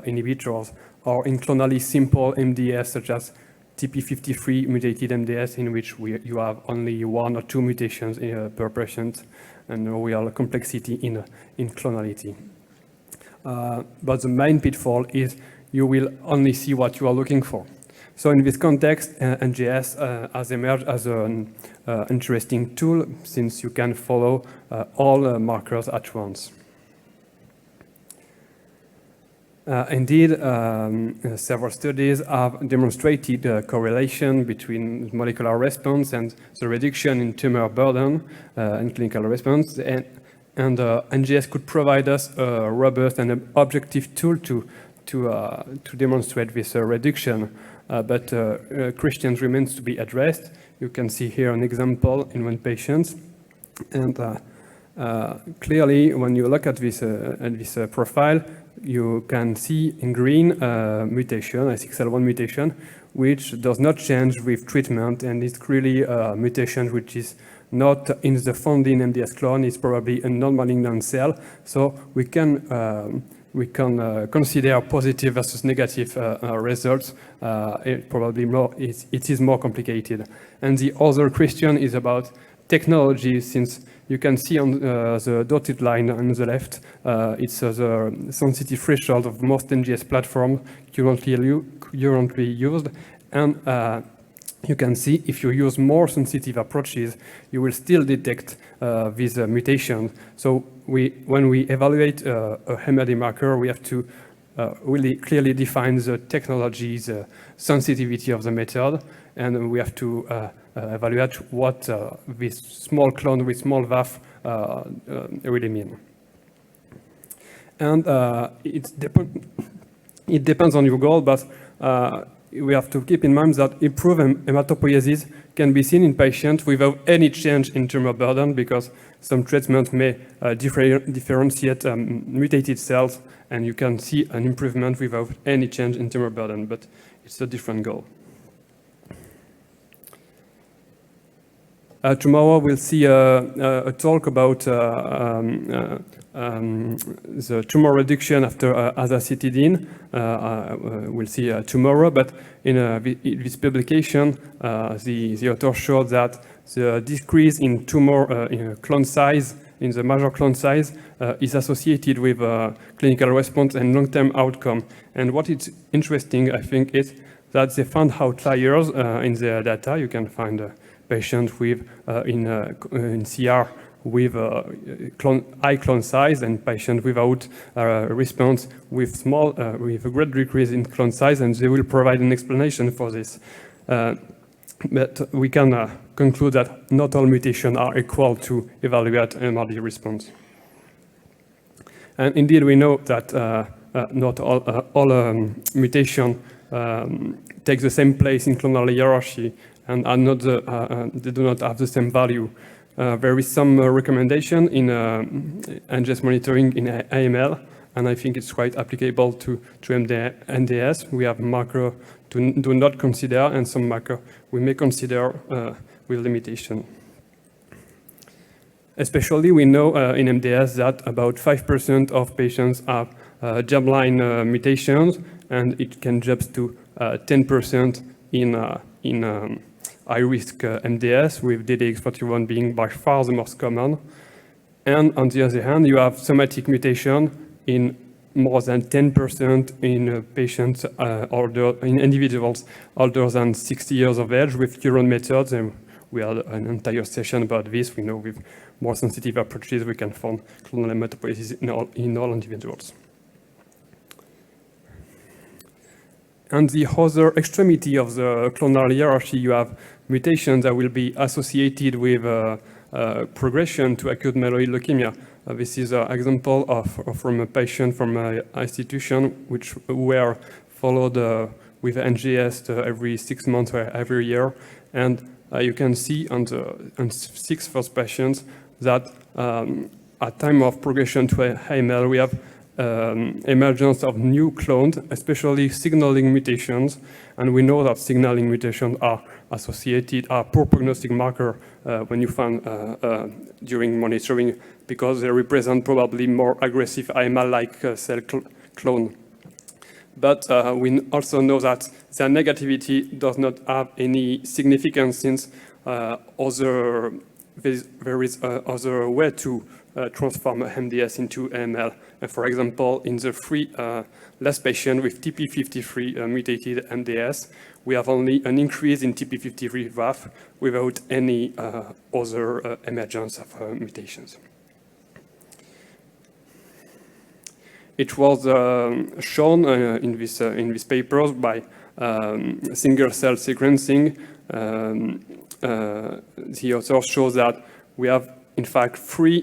Speaker 3: inhibitors, or in clonally simple MDS, such as TP53 mutated MDS, in which you have only one or two mutations per patient, and no real complexity in clonality. But the main pitfall is you will only see what you are looking for. So in this context, NGS has emerged as an interesting tool, since you can follow all markers at once. Indeed, several studies have demonstrated a correlation between molecular response and the reduction in tumor burden and clinical response. And NGS could provide us a robust and objective tool to demonstrate this reduction. But questions remains to be addressed. You can see here an example in one patient. And clearly, when you look at this profile, you can see in green mutation, a 6L1 mutation, which does not change with treatment, and it's really a mutation which is not in the founding MDS clone. It's probably a non-malignant cell. So we can we can consider positive versus negative results. It is more complicated. And the other question is about technology, since you can see on the dotted line on the left, it's the sensitivity threshold of most MDS platforms currently used. And you can see if you use more sensitive approaches, you will still detect these mutations. So when we evaluate a MRD marker, we have to really clearly define the technology, the sensitivity of the method, and we have to evaluate what this small clone with small VAF really mean. And it depends on your goal, but we have to keep in mind that improved hematopoiesis can be seen in patients without any change in tumor burden, because some treatments may differentiate mutated cells, and you can see an improvement without any change in tumor burden, but it's a different goal. Tomorrow we'll see a talk about the tumor reduction after azacitidine. We'll see tomorrow, but in this publication, the author showed that the decrease in tumor clone size, in the major clone size, is associated with clinical response and long-term outcome. And what is interesting, I think, is that they found outliers in their data. You can find patients with in CR with high clone size, and patients without response with with a great decrease in clone size, and they will provide an explanation for this. But we can conclude that not all mutations are equal to evaluate MRD response. And indeed, we know that not all mutations take the same place in clonal hierarchy, and are not they do not have the same value. There is some recommendation in NGS monitoring in AML, and I think it's quite applicable to MDS. We have marker do not consider, and some marker we may consider with limitation. Especially, we know in MDS that about 5% of patients have germline mutations, and it can jump to 10% in high-risk MDS, with DDX41 being by far the most common. And on the other hand, you have somatic mutation in more than 10% in patients in individuals older than 60 years of age with current methods. And we had an entire session about this. We know with more sensitive approaches, we can find clonal hematopoiesis in all individuals. And the other extremity of the clonal hierarchy, you have mutations that will be associated with progression to acute myeloid leukemia. This is an example from a patient from an institution which were followed with NGS every 6 months or every year. And you can see on the 6 first patients that at time of progression to AML, we have emergence of new clones, especially signaling mutations. And we know that signaling mutations are associated, are poor prognostic marker when you find during monitoring, because they represent probably more aggressive AML-like cell clone. But we also know that their negativity does not have any significance, since there is other way to transform MDS into AML. For example, in the 3 last patients with TP53 mutated MDS, we have only an increase in TP53 VAF without any other emergence of mutations. It was shown in this papers by single cell sequencing. The author shows that we have, in fact, three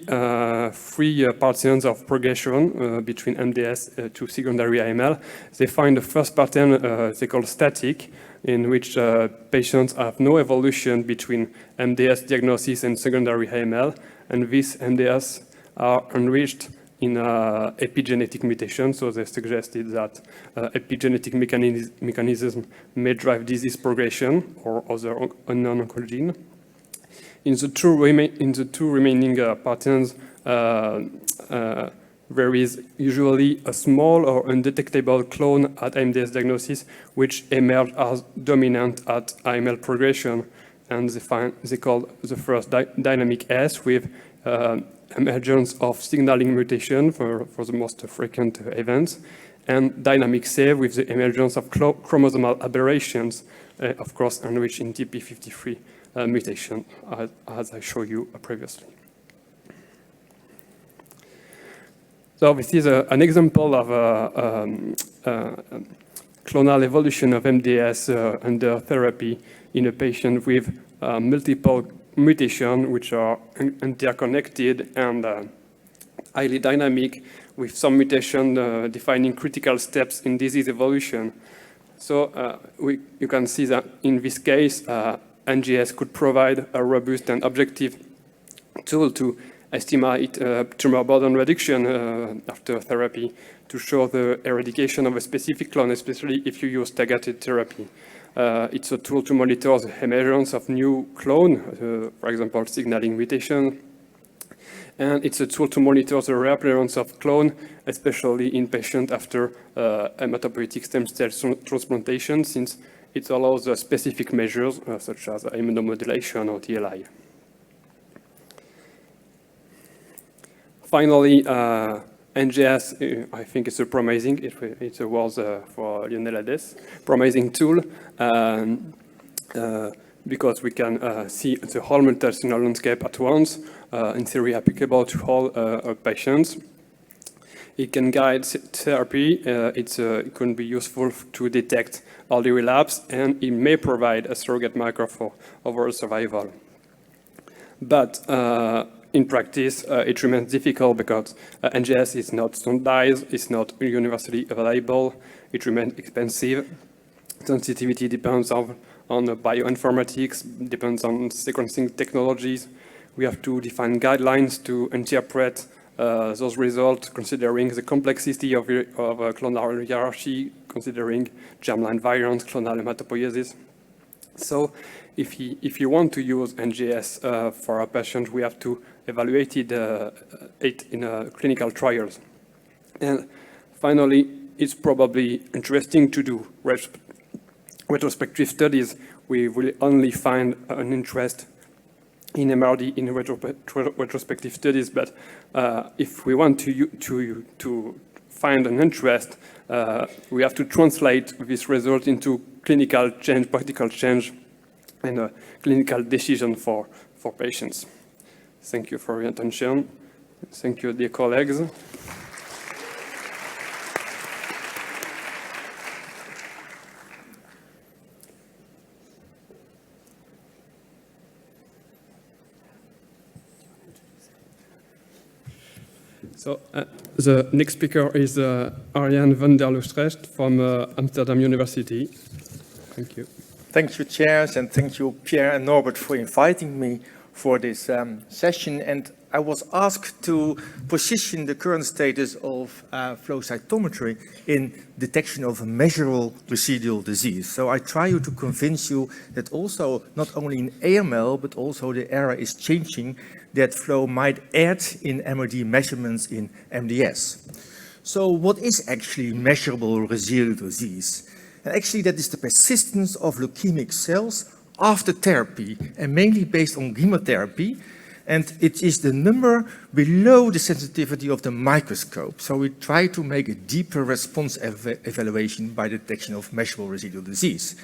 Speaker 3: patterns of progression between MDS to secondary AML. They find the first pattern they call static, in which patients have no evolution between MDS diagnosis and secondary AML, and these MDS are enriched in epigenetic mutation. So they suggested that epigenetic mechanism may drive disease progression or other unknown oncogene. In the two remaining patterns, there is usually a small or undetectable clone at MDS diagnosis which emerge as dominant at AML progression, and they call the first dynamic S with emergence of signaling mutation for the most frequent events, and dynamic C with the emergence of chromosomal aberrations, of course enriched in TP53 mutation, as I showed you previously. So this is an example of clonal evolution of MDS under therapy in a patient with multiple mutations which are interconnected and highly dynamic, with some mutation defining critical steps in disease evolution. So you can see that in this case, NGS could provide a robust and objective tool to estimate tumor burden reduction after therapy, to show the eradication of a specific clone, especially if you use targeted therapy. It's a tool to monitor the emergence of new clone, for example, signaling mutation. And it's a tool to monitor the reappearance of clone, especially in patients after hematopoietic stem cell transplantation, since it allows specific measures such as immunomodulation or TLI. Finally, NGS, I think it's a promising, it's a word for Lionel Hades, promising tool, because we can see the whole multinational landscape at once, in theory applicable to all patients. It can guide therapy, it can be useful to detect early relapse, and it may provide a surrogate marker for overall survival. But in practice, it remains difficult because NGS is not standardized, it's not universally available, it remains expensive. Sensitivity depends on bioinformatics, depends on sequencing technologies. We have to define guidelines to interpret those results, considering the complexity of clonal hierarchy, considering germline variants, clonal hematopoiesis. So if you want to use NGS for a patient, we have to evaluate it in clinical trials. And finally, it's probably interesting to do retrospective studies. We will only find an interest in MRD in retrospective studies, but if we want to find an interest, we have to translate this result into clinical change, practical change, and a clinical decision for patients. Thank you for your attention. Thank you, dear colleagues. So the next speaker is Arjan van der Loosdrecht from Amsterdam University. Thank you.
Speaker 5: Thank you, chairs, and thank you, Pierre and Norbert, for inviting me for this session. And I was asked to position the current status of flow cytometry in detection of measurable residual disease. So I try to convince you that also not only in AML, but also the era is changing, that flow might aid in MRD measurements in MDS. So what is actually measurable residual disease? And actually, that is the persistence of leukemic cells after therapy, and mainly based on chemotherapy. And it is the number below the sensitivity of the microscope. So we try to make a deeper response evaluation by detection of measurable residual disease.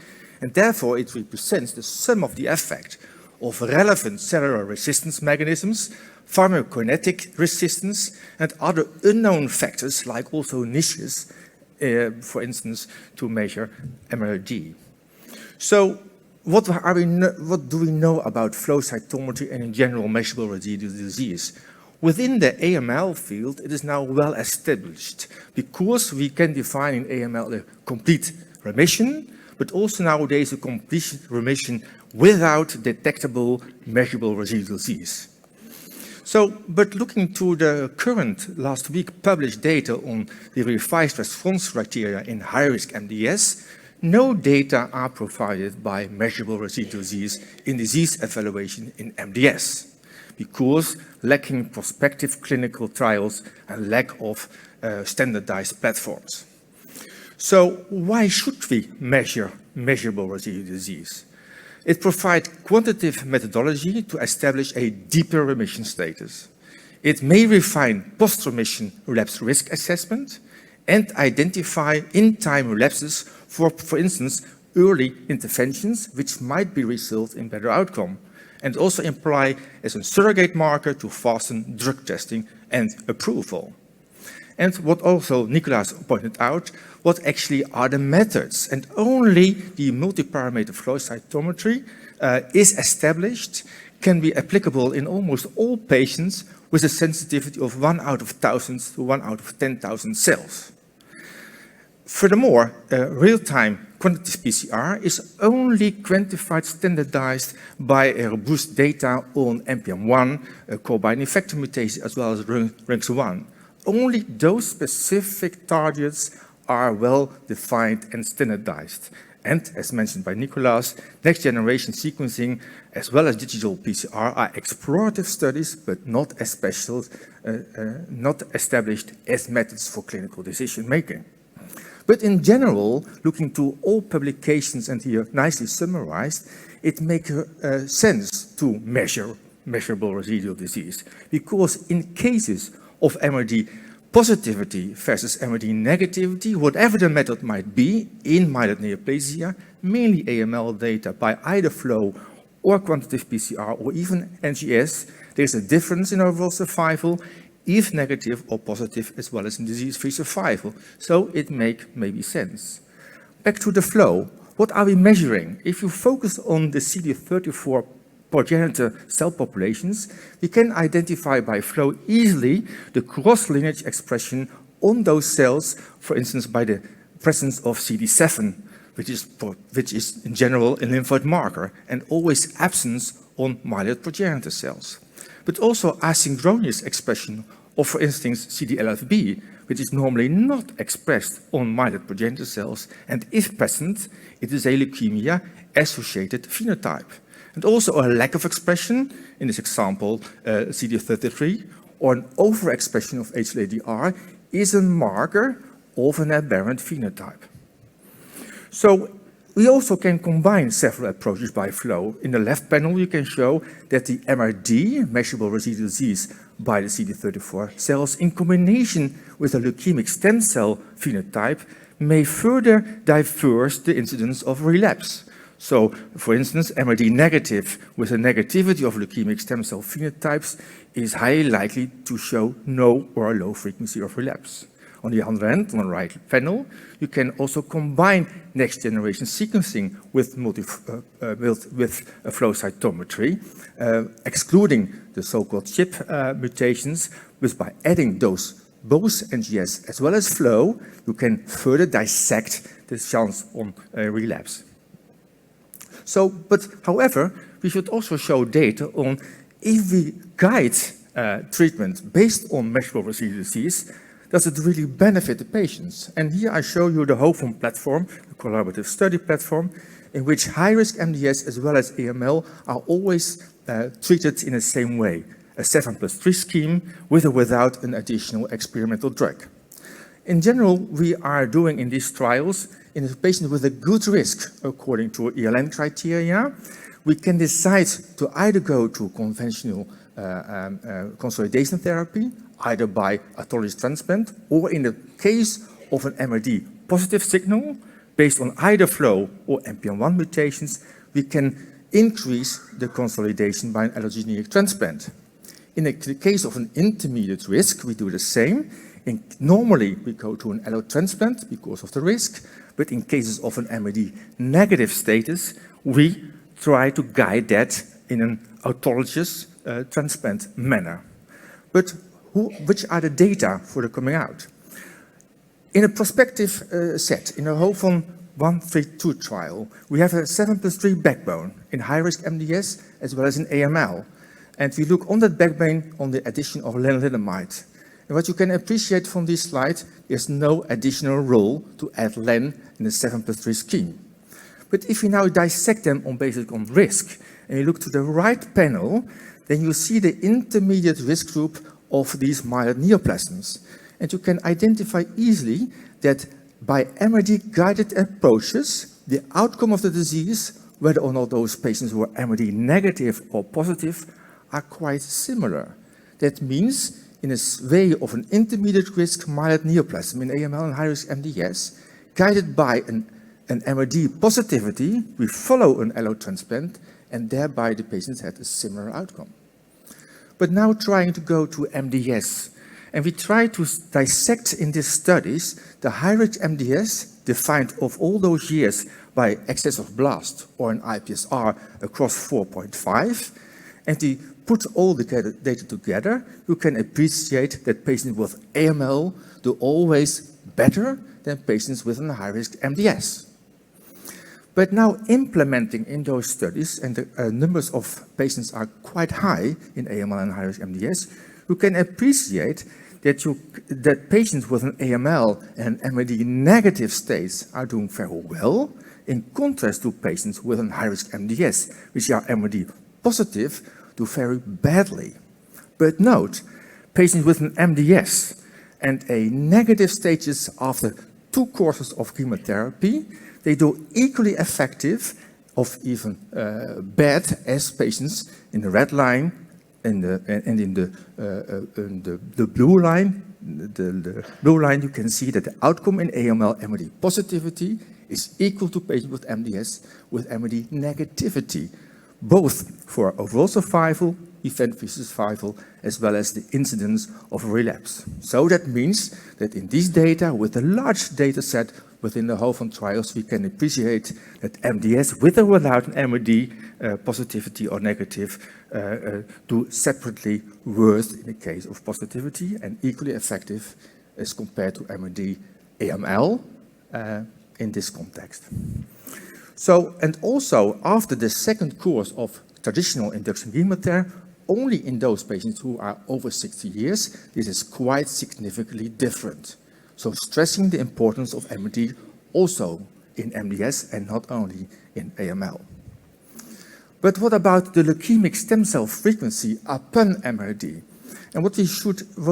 Speaker 5: And therefore, it represents the sum of the effect of relevant cellular resistance mechanisms, pharmacokinetic resistance, and other unknown factors, like also niches, for instance, to measure MRD. So what do we know about flow cytometry and in general measurable residual disease? Within the AML field, it is now well established because we can define in AML a complete remission, but also nowadays a complete remission without detectable measurable residual disease. So, but looking to the current last week published data on the revised response criteria in high-risk MDS, no data are provided by measurable residual disease in disease evaluation in MDS. because lacking prospective clinical trials and lack of standardized platforms. So why should we measure measurable residual disease? It provides quantitative methodology to establish a deeper remission status. It may refine post-remission relapse risk assessment and identify in-time relapses for instance, early interventions which might be result in better outcome, and also imply as a surrogate marker to fasten drug testing and approval. And what also Nicolas pointed out, what actually are the methods, and only the multi-parameter flow cytometry is established, can be applicable in almost all patients with a sensitivity of 1 out of 1,000 to 1 out of 10,000 cells. Furthermore, real-time quantitative PCR is only quantified standardized by a robust data on NPM1, core-binding factor mutation, as well as RUNX1. Only those specific targets are well defined and standardized. And as mentioned by Nicolas, next generation sequencing as well as digital PCR are explorative studies, but not established as methods for clinical decision making. But in general, looking to all publications and here nicely summarized, it makes sense to measure measurable residual disease, because in cases of MRD positivity versus MRD negativity, whatever the method might be in myeloid neoplasia, mainly AML data by either flow or quantitative PCR or even NGS, there's a difference in overall survival, if negative or positive, as well as in disease-free survival. So it makes maybe sense. Back to the flow. What are we measuring? If you focus on the CD34 progenitor cell populations, we can identify by flow easily the cross-lineage expression on those cells, for instance, by the presence of CD7, which is in general a lymphoid marker, and always absence on myeloid progenitor cells. But also asynchronous expression of, for instance, CD11b, which is normally not expressed on myeloid progenitor cells, and if present, it is a leukemia-associated phenotype. And also a lack of expression, in this example, CD33, or an overexpression of HLA-DR is a marker of an aberrant phenotype. So we also can combine several approaches by flow. In the left panel, you can show that the MRD, measurable residual disease by the CD34 cells, in combination with a leukemic stem cell phenotype, may further diverse the incidence of relapse. So, for instance, MRD negative with a negativity of leukemic stem cell phenotypes is highly likely to show no or low frequency of relapse. On the other hand, on the right panel, you can also combine next-generation sequencing with flow cytometry, excluding the so-called chip mutations, but by adding those both NGS as well as flow, you can further dissect the chance on relapse. So, but however, we should also show data on if we guide treatment based on measurable residual disease, does it really benefit the patients? And here I show you the HOVON platform, the collaborative study platform, in which high-risk MDS as well as AML are always treated in the same way, a 7+3 scheme with or without an additional experimental drug. In general, we are doing in these trials, in a patient with a good risk, according to ELN criteria, we can decide to either go to conventional consolidation therapy, either by autologous transplant, or in the case of an MRD positive signal, based on either flow or NPM1 mutations, we can increase the consolidation by an allogeneic transplant. In the case of an intermediate risk, we do the same. Normally, we go to an allo transplant because of the risk, but in cases of an MRD negative status, we try to guide that in an autologous transplant manner. But which are the data for the coming out? In a prospective set, in a HOVON 132 trial, we have a 7+3 backbone in high-risk MDS as well as in AML. And we look on that backbone on the addition of lenalidomide. And what you can appreciate from this slide, there's no additional role to add len in the 7+3 scheme. But if we now dissect them on basis on risk, and you look to the right panel, then you see the intermediate risk group of these mild neoplasms. And you can identify easily that by MRD-guided approaches, the outcome of the disease, whether or not those patients were MRD negative or positive, are quite similar. That means, in a way of an intermediate risk mild neoplasm in AML and high-risk MDS, guided by an MRD positivity, we follow an allotransplant, and thereby the patients had a similar outcome. But now trying to go to MDS, and we try to dissect in these studies the high-risk MDS defined of all those years by excess of blast or an IPSR across 4.5, and we put all the data together, you can appreciate that patients with AML do always better than patients with a high-risk MDS. But now implementing in those studies, and the numbers of patients are quite high in AML and high-risk MDS, you can appreciate that patients with an AML and MRD negative states are doing very well, in contrast to patients with a high-risk MDS, which are MRD positive, do very badly. But note, patients with an MDS and a negative status after 2 courses of chemotherapy, they do equally effective of even bad as patients in the red line and in the blue line. The blue line, you can see that the outcome in AML MRD positivity is equal to patients with MDS with MRD negativity, both for overall survival, event-free survival, as well as the incidence of relapse. So that means that in these data, with a large data set within the HOVON trials, we can appreciate that MDS with or without an MRD positivity or negative do separately worse in the case of positivity and equally effective as compared to MRD AML in this context. So, and also after the second course of traditional induction chemotherapy, only in those patients who are over 60 years, this is quite significantly different. So stressing the importance of MRD also in MDS and not only in AML. But what about the leukemic stem cell frequency upon MRD? And what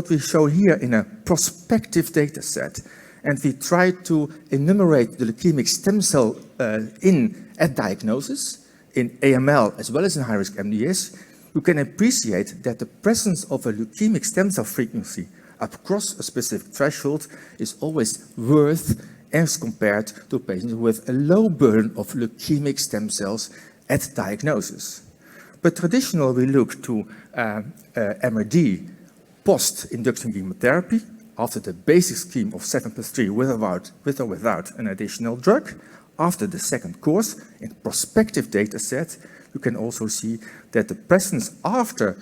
Speaker 5: we show here in a prospective data set, and we try to enumerate the leukemic stem cell at diagnosis in AML as well as in high-risk MDS, you can appreciate that the presence of a leukemic stem cell frequency across a specific threshold is always worse as compared to patients with a low burden of leukemic stem cells at diagnosis. But traditionally, we look to MRD post-induction chemotherapy after the basic scheme of 7+3 with or without an additional drug. After the second course, in prospective data set, you can also see that the presence after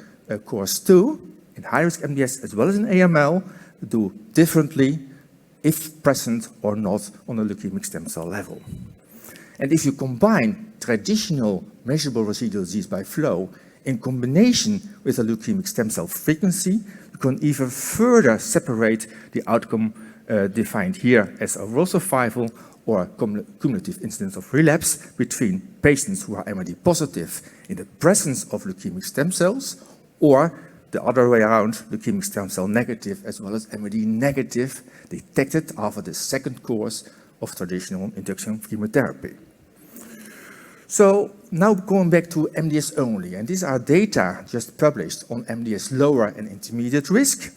Speaker 5: course 2 in high-risk MDS as well as in AML do differently if present or not on a leukemic stem cell level. And if you combine traditional measurable residual disease by flow in combination with a leukemic stem cell frequency, you can even further separate the outcome defined here as overall survival or cumulative incidence of relapse between patients who are MRD positive in the presence of leukemic stem cells or the other way around, leukemic stem cell negative as well as MRD negative detected after the second course of traditional induction chemotherapy. So now going back to MDS only, and these are data just published on MDS lower and intermediate risk.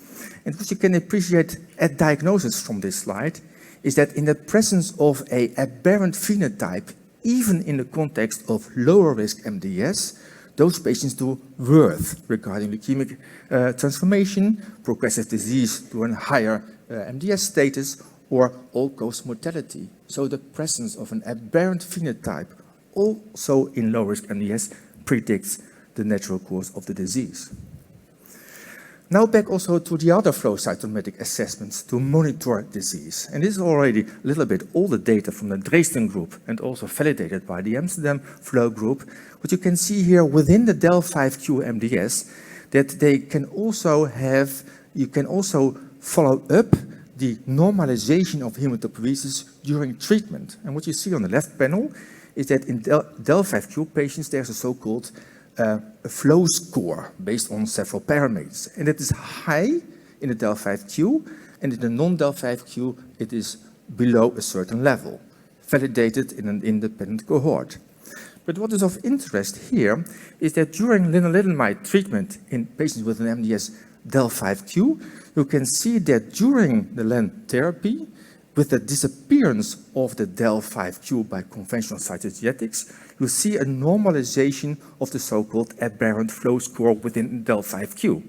Speaker 5: And what you can appreciate at diagnosis from this slide is that in the presence of an aberrant phenotype, even in the context of lower risk MDS, those patients do worse regarding leukemic transformation, progressive disease to a higher MDS status, or all-cause mortality. So the presence of an aberrant phenotype also in low-risk MDS predicts the natural course of the disease. Now back also to the other flow cytometric assessments to monitor disease. And this is already a little bit all the data from the Dresden group and also validated by the Amsterdam flow group. What you can see here within the DEL5Q MDS, that they can also have, you can also follow up the normalization of hematopoiesis during treatment. And what you see on the left panel is that in DEL5Q patients, there's a so-called a flow score based on several parameters. And it is high in the del5Q, and in the non-del5Q, it is below a certain level, validated in an independent cohort. But what is of interest here is that during lenalidomide treatment in patients with an MDS del5Q, you can see that during the len therapy, with the disappearance of the del5Q by conventional cytogenetics, you see a normalization of the so-called aberrant flow score within del5Q.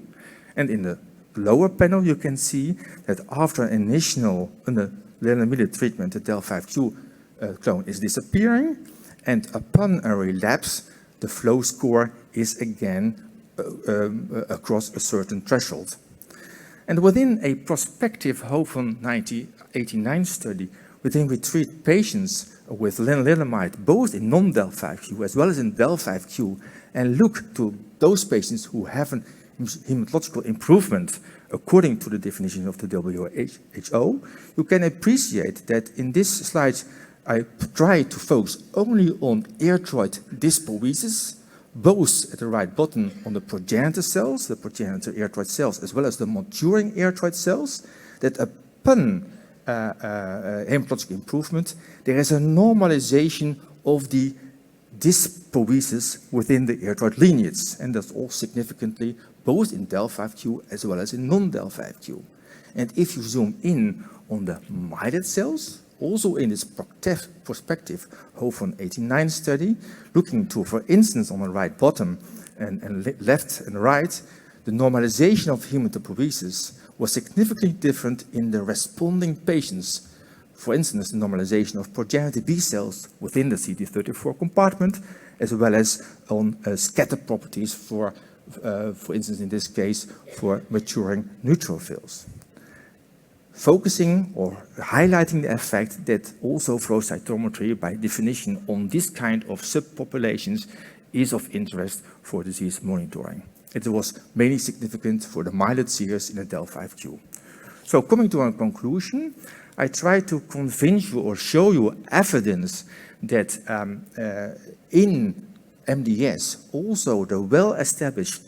Speaker 5: And in the lower panel, you can see that after initial lenalidomide treatment, the del5Q clone is disappearing, and upon a relapse, the flow score is again across a certain threshold. And within a prospective HOVON 1989 study, within we treat patients with lenalidomide both in non-del5Q as well as in del5Q, and look to those patients who have an hematological improvement according to the definition of the WHO, you can appreciate that in this slide I try to focus only on erythroid dyspoiesis, both at the right bottom on the progenitor cells, the progenitor erythroid cells, as well as the maturing erythroid cells, that upon hematologic improvement, there is a normalization of the dyspoiesis within the erythroid lineage, and that's all significantly both in del5Q as well as in non-del5Q. And if you zoom in on the myeloid cells, also in this prospective HOVON 89 study, looking to, for instance, on the right bottom and left and right, the normalization of hematopoiesis was significantly different in the responding patients. For instance, the normalization of progenitor B cells within the CD34 compartment, as well as on scatter properties for instance, in this case, for maturing neutrophils. Focusing or highlighting the effect that also flow cytometry, by definition, on this kind of subpopulations is of interest for disease monitoring. It was mainly significant for the myeloid series in the del5Q. So coming to a conclusion, I try to convince you or show you evidence that in MDS, also the well-established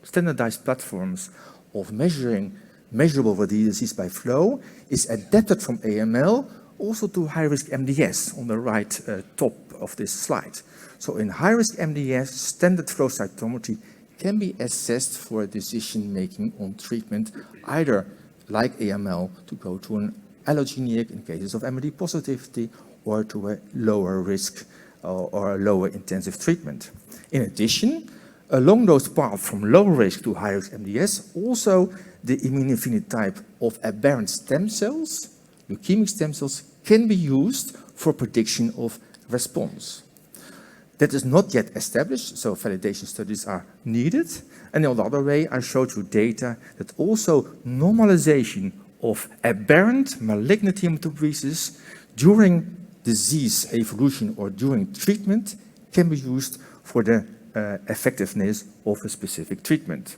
Speaker 5: standardized platforms of measurable disease by flow is adapted from AML also to high-risk MDS on the right top of this slide. So in high-risk MDS, standard flow cytometry can be assessed for decision-making on treatment, either like AML to go to an allogeneic in cases of MRD positivity, or to a lower risk or a lower intensive treatment. In addition, along those paths from low risk to high risk MDS, also the immunophenotype of aberrant stem cells, leukemic stem cells, can be used for prediction of response. That is not yet established, so validation studies are needed. And in the other way, I showed you data that also normalization of aberrant malignant hematopoiesis during disease evolution or during treatment can be used for the effectiveness of a specific treatment.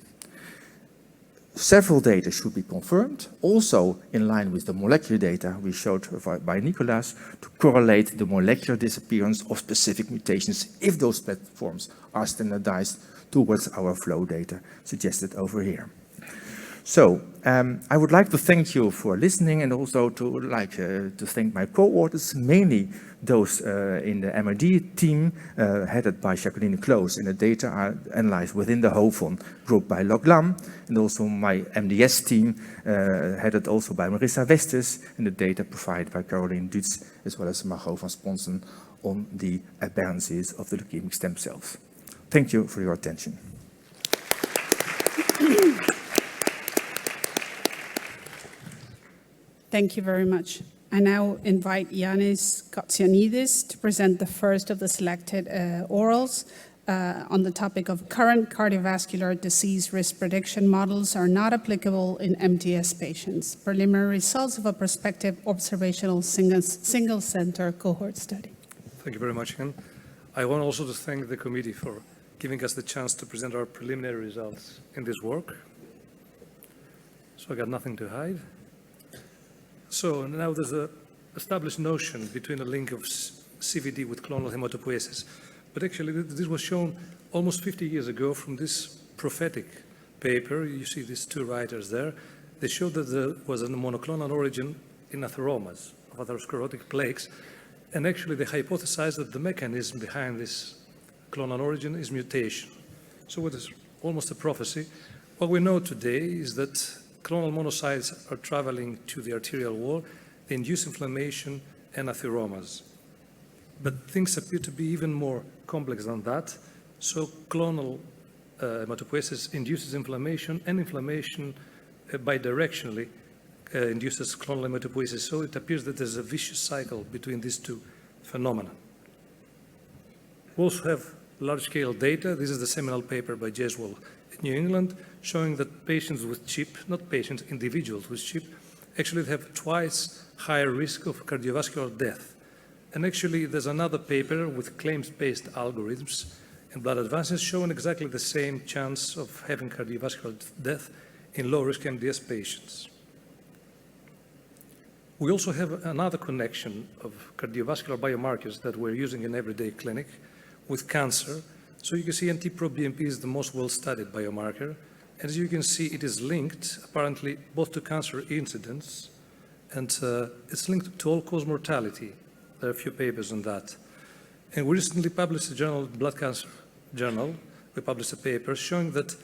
Speaker 5: Several data should be confirmed, also in line with the molecular data we showed by Nicolas, to correlate the molecular disappearance of specific mutations if those platforms are standardized towards our flow data suggested over here. So I would like to thank you for listening, and also to thank my co-authors, mainly those in the MRD team headed by Jacqueline Close, and the data are analyzed within the HOVON group by Lok Lam, and also my MDS team headed also by Marissa Westers, and the data provided by Caroline Dutz, as well as Margot van Sponsen on the aberrancies of the leukemic stem cells. Thank you for your attention.
Speaker 1: Thank you very much. I now invite Yannis Kotsianidis to present the first of the selected orals on the topic of current cardiovascular disease risk prediction models are not applicable in MDS patients. Preliminary results of a prospective observational single center cohort study.
Speaker 6: Thank you very much, Jan. I want also to thank the committee for giving us the chance to present our preliminary results in this work. So I got nothing to hide. So now there's an established notion between a link of CVD with clonal hematopoiesis. But actually, this was shown almost 50 years ago from this prophetic paper. You see these two writers there. They showed that there was a monoclonal origin in atheromas of atherosclerotic plaques. And actually, they hypothesized that the mechanism behind this clonal origin is mutation. So it is almost a prophecy. What we know today is that clonal monocytes are traveling to the arterial wall. They induce inflammation and atheromas. But things appear to be even more complex than that. So clonal hematopoiesis induces inflammation, and inflammation bidirectionally induces clonal hematopoiesis. So it appears that there's a vicious cycle between these two phenomena. We also have large-scale data. This is the seminal paper by Jeswell in New England, showing that patients with CHIP, not patients, individuals with CHIP, actually have twice higher risk of cardiovascular death. And actually, there's another paper with claims-based algorithms and blood advances showing exactly the same chance of having cardiovascular death in low-risk MDS patients. We also have another connection of cardiovascular biomarkers that we're using in everyday clinic with cancer. So you can see NT-proBNP is the most well-studied biomarker. As you can see, it is linked, apparently, both to cancer incidence and it's linked to all-cause mortality. There are a few papers on that. And we recently published a journal, Blood Cancer Journal. We published a paper showing that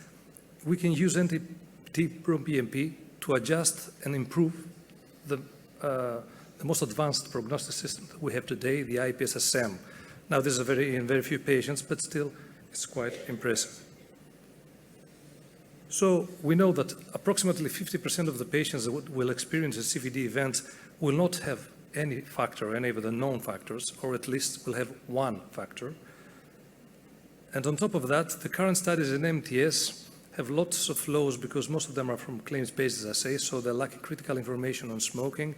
Speaker 6: we can use NT-proBNP to adjust and improve the most advanced prognostic system that we have today, the IPSS. Now, this is in very few patients, but still, it's quite impressive. So we know that approximately 50% of the patients that will experience a CVD event will not have any factor, any of the known factors, or at least will have one factor. And on top of that, the current studies in MDS have lots of flaws because most of them are from claims-based assays, so they're lacking critical information on smoking.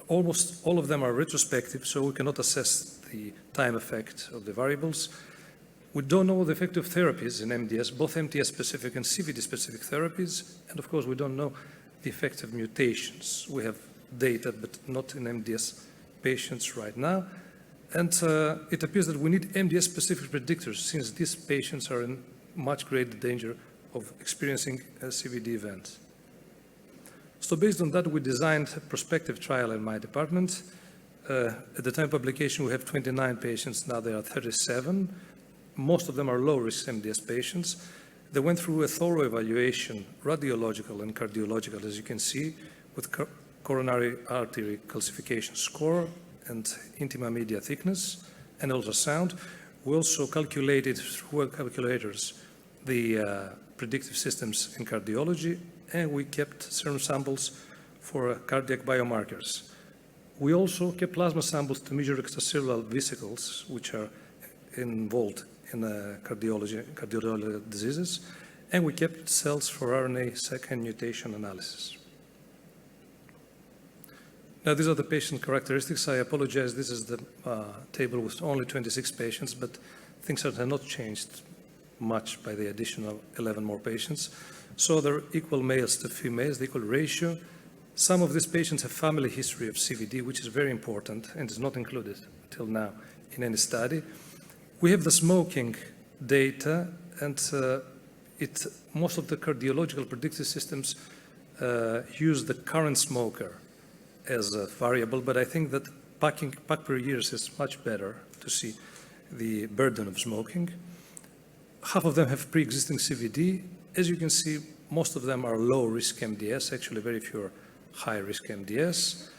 Speaker 6: Almost all of them are retrospective, so we cannot assess the time effect of the variables. We don't know the effective therapies in MDS, both MTS-specific and CVD-specific therapies, and of course, we don't know the effect of mutations. We have data, but not in MDS patients right now. And it appears that we need MDS-specific predictors since these patients are in much greater danger of experiencing a CVD event. So based on that, we designed a prospective trial in my department. At the time of publication, we have 29 patients. Now there are 37. Most of them are low-risk MDS patients. They went through a thorough evaluation, radiological and cardiological, as you can see, with coronary artery calcification score and intima media thickness and ultrasound. We also calculated through calculators the predictive systems in cardiology, and we kept serum samples for cardiac biomarkers. We also kept plasma samples to measure extracellular vesicles, which are involved in cardiological diseases, and we kept cells for RNA second mutation analysis. Now, these are the patient characteristics. I apologize, this is the table with only 26 patients, but things have not changed much by the addition of 11 more patients. So they're equal males to females, the equal ratio. Some of these patients have family history of CVD, which is very important and is not included till now in any study. We have the smoking data, and most of the cardiological predictive systems use the current smoker as a variable, but I think that pack per years is much better to see the burden of smoking. Half of them have pre-existing CVD. As you can see, most of them are low-risk MDS, actually very few are high-risk MDS.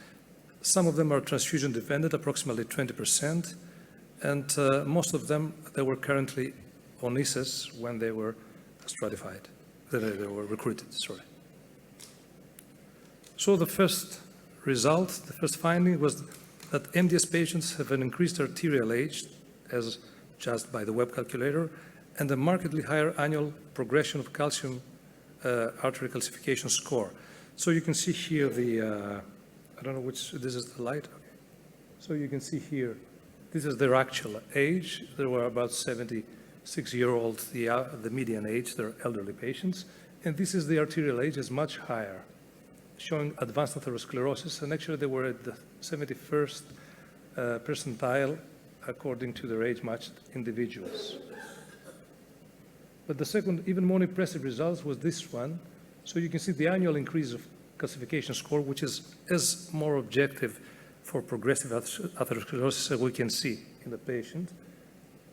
Speaker 6: Some of them are transfusion-dependent, approximately 20%, and most of them, they were currently on IPSS when they were stratified, they were recruited, sorry. So the first result, the first finding was that MDS patients have an increased arterial age, as judged by the web calculator, and a markedly higher annual progression of calcium artery calcification score. So you can see here the, I don't know which, this is the light. Okay. So you can see here, this is their actual age. There were about 76-year-olds, the median age, they're elderly patients. And this is the arterial age is much higher, showing advanced atherosclerosis. And actually they were at the 71st percentile according to their age-matched individuals. But the second, even more impressive result was this one. So you can see the annual increase of classification score, which is more objective for progressive atherosclerosis, as we can see in the patient,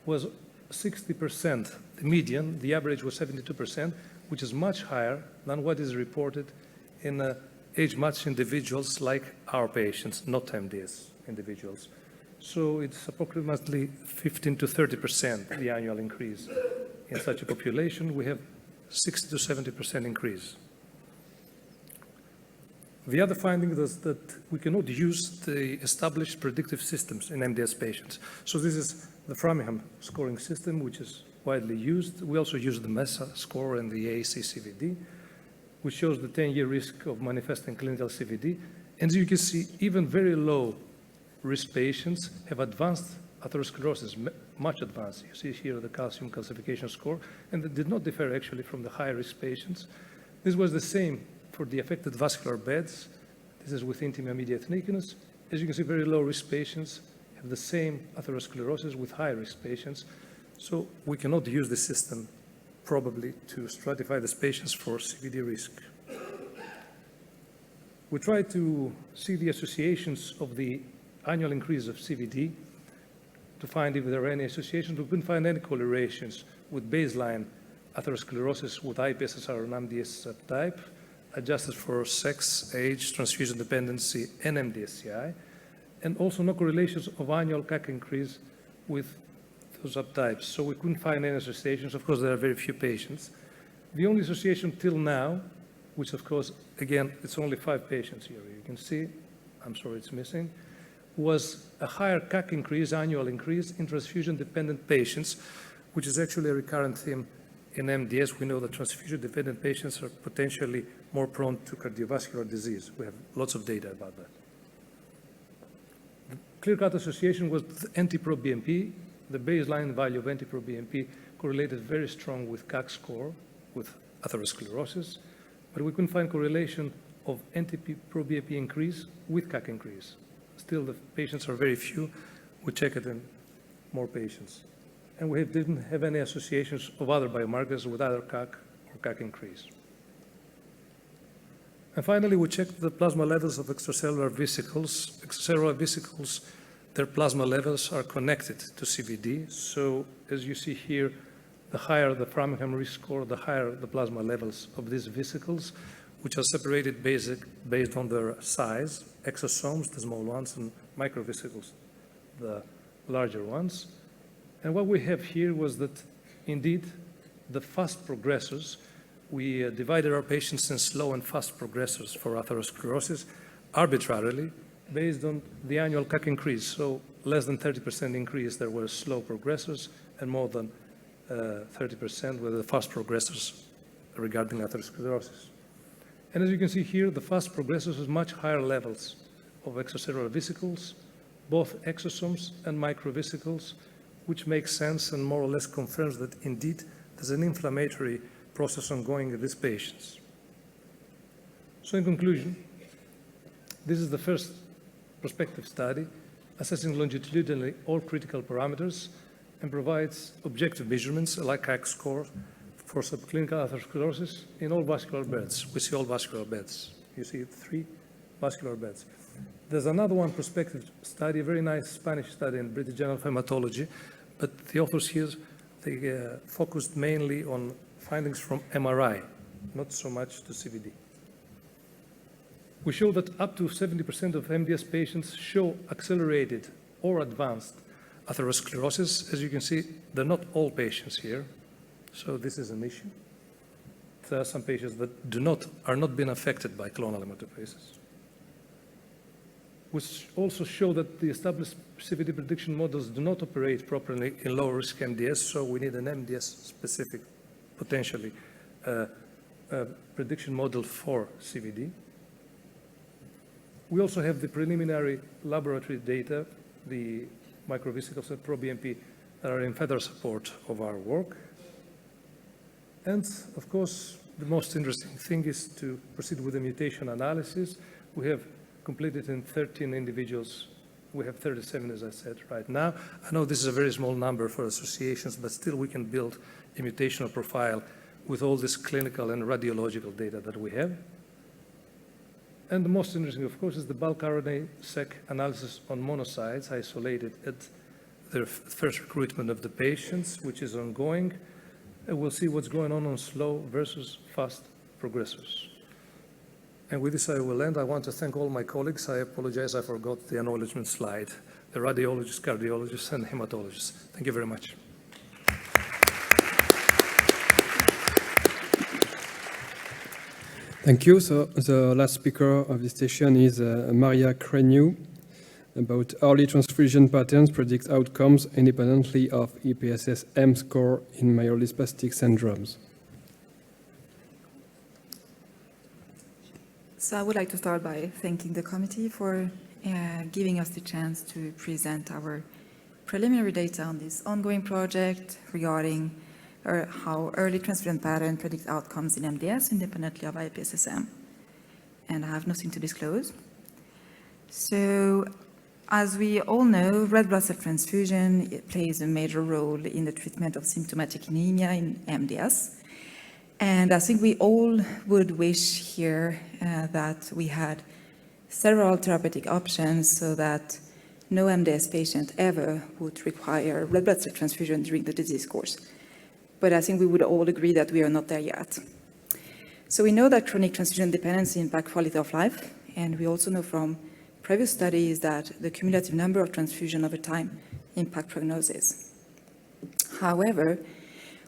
Speaker 6: was 60%. The median, the average was 72%, which is much higher than what is reported in age-matched individuals like our patients, not MDS individuals. So it's approximately 15 to 30%, the annual increase. In such a population, we have 60 to 70% increase. The other finding is that we cannot use the established predictive systems in MDS patients. So this is the Framingham scoring system, which is widely used. We also use the MESA score and the AAC-CVD, which shows the 10-year risk of manifesting clinical CVD. And as you can see, even very low risk patients have advanced atherosclerosis, much advanced. You see here the calcium calcification score, and it did not differ actually from the high-risk patients. This was the same for the affected vascular beds. This is with intermediate thickness. As you can see, very low-risk patients have the same atherosclerosis with high-risk patients. So we cannot use the system probably to stratify these patients for CVD risk. We tried to see the associations of the annual increase of CVD to find if there are any associations. We couldn't find any correlations with baseline atherosclerosis with IPSS or an MDS subtype, adjusted for sex, age, transfusion dependency, and MDSCI, and also no correlations of annual CAC increase with those subtypes. So we couldn't find any associations. Of course, there are very few patients. The only association till now, which of course, again, it's only 5 patients here. You can see, I'm sorry it's missing, was a higher CAC increase, annual increase in transfusion-dependent patients, which is actually a recurrent theme in MDS. We know that transfusion-dependent patients are potentially more prone to cardiovascular disease. We have lots of data about that. The clear-cut association was NT-proBNP. The baseline value of NT-proBNP correlated very strong with CAC score, with atherosclerosis, but we couldn't find correlation of NT-proBNP increase with CAC increase. Still, the patients are very few. We check it in more patients. And we didn't have any associations of other biomarkers with either CAC or CAC increase. And finally, we checked the plasma levels of extracellular vesicles. Extracellular vesicles, their plasma levels are connected to CVD. So as you see here, the higher the Framingham risk score, the higher the plasma levels of these vesicles, which are separated based on their size, exosomes, the small ones, and microvesicles, the larger ones. And what we have here was that, indeed, the fast progressors, we divided our patients in slow and fast progressors for atherosclerosis arbitrarily based on the annual CAC increase. So less than 30% increase, there were slow progressors, and more than 30% were the fast progressors regarding atherosclerosis. And as you can see here, the fast progressors have much higher levels of extracellular vesicles, both exosomes and microvesicles, which makes sense and more or less confirms that indeed there's an inflammatory process ongoing in these patients. So in conclusion, this is the first prospective study assessing longitudinally all critical parameters and provides objective measurements like CAC score for subclinical atherosclerosis in all vascular beds. We see all vascular beds. You see 3 vascular beds. There's another one prospective study, a very nice Spanish study in British Journal of Hematology, but the authors here, they focused mainly on findings from MRI, not so much to CVD. We show that up to 70% of MDS patients show accelerated or advanced atherosclerosis. As you can see, they're not all patients here, so this is an issue. There are some patients that are not being affected by clonal hematopoiesis. Which also show that the established CVD prediction models do not operate properly in low-risk MDS, so we need an MDS-specific, potentially, prediction model for CVD. We also have the preliminary laboratory data, the microvesicles and proBNP that are in further support of our work. And, of course, the most interesting thing is to proceed with the mutation analysis. We have completed in 13 individuals We have 37, as I said, right now. I know this is a very small number for associations, but still we can build a mutational profile with all this clinical and radiological data that we have. And the most interesting, of course, is the bulk RNA-seq analysis on monocytes isolated at the first recruitment of the patients, which is ongoing. And we'll see what's going on slow versus fast progressors. And with this, I will end. I want to thank all my colleagues. I apologize, I forgot the acknowledgement slide. The radiologists, cardiologists, and hematologists. Thank you very much.
Speaker 3: Thank you. So the last speaker of this session is Maria Creniu, about early transfusion patterns predict outcomes independently of IPSS M score in myelodysplastic syndromes.
Speaker 7: So I would like to start by thanking the committee for giving us the chance to present our preliminary data on this ongoing project regarding how early transfusion pattern predicts outcomes in MDS independently of IPSSM. And I have nothing to disclose. So as we all know, red blood cell transfusion plays a major role in the treatment of symptomatic anemia in MDS. And I think we all would wish here that we had several therapeutic options so that no MDS patient ever would require red blood cell transfusion during the disease course. But I think we would all agree that we are not there yet. So we know that chronic transfusion dependency impacts quality of life, and we also know from previous studies that the cumulative number of transfusions over time impact prognosis. However,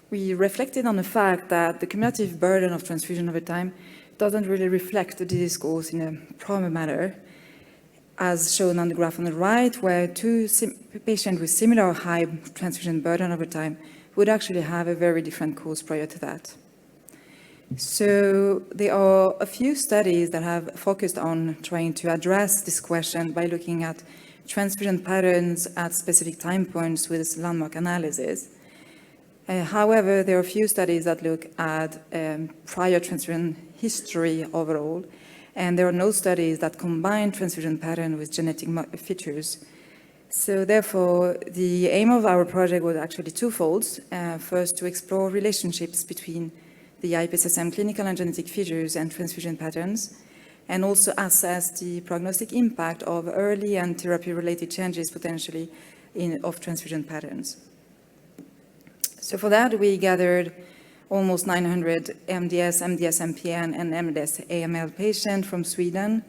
Speaker 7: we reflected on the fact that the cumulative burden of transfusion over time doesn't really reflect the disease course in a proper manner, as shown on the graph on the right, where two patients with similar high transfusion burden over time would actually have a very different course prior to that. So there are a few studies that have focused on trying to address this question by looking at transfusion patterns at specific time points with this landmark analysis. However, there are a few studies that look at prior transfusion history overall, and there are no studies that combine transfusion pattern with genetic features. So therefore, the aim of our project was actually twofold. First, to explore relationships between the IPSSM clinical and genetic features and transfusion patterns, and also assess the prognostic impact of early and therapy-related changes potentially of transfusion patterns. So for that, we gathered almost 900 MDS, MDS-MPN, and MDS-AML patients from Sweden.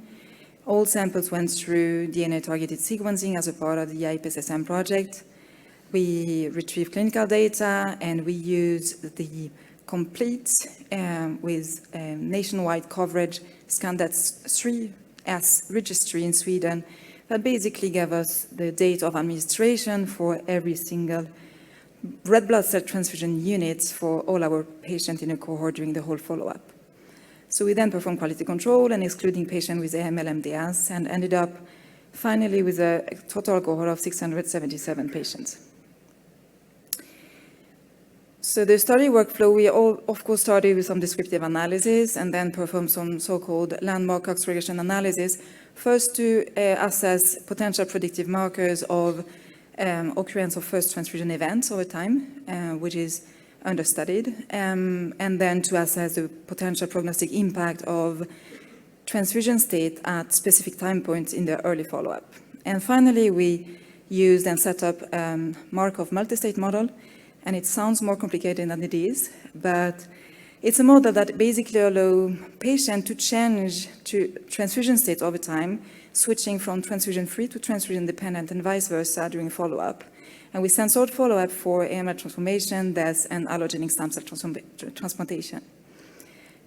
Speaker 7: All samples went through DNA-targeted sequencing as a part of the IPSSM project. We retrieved clinical data, and we used the complete with nationwide coverage ScanDAT 3S registry in Sweden that basically gave us the date of administration for every single red blood cell transfusion units for all our patients in a cohort during the whole follow-up. So we then performed quality control and excluding patients with AML MDS and ended up finally with a total cohort of 677 patients. So the study workflow, we all, of course, started with some descriptive analysis and then performed some so-called landmark Cox regression analysis, first to assess potential predictive markers of occurrence of first transfusion events over time, which is understudied, and then to assess the potential prognostic impact of transfusion state at specific time points in the early follow-up. And finally, we used and set up Markov multi-state model, and it sounds more complicated than it is, but it's a model that basically allows patients to change to transfusion state over time, switching from transfusion-free to transfusion-dependent and vice versa during follow-up. And we censored follow-up for AML transformation, death, and allogenic stem cell transplantation.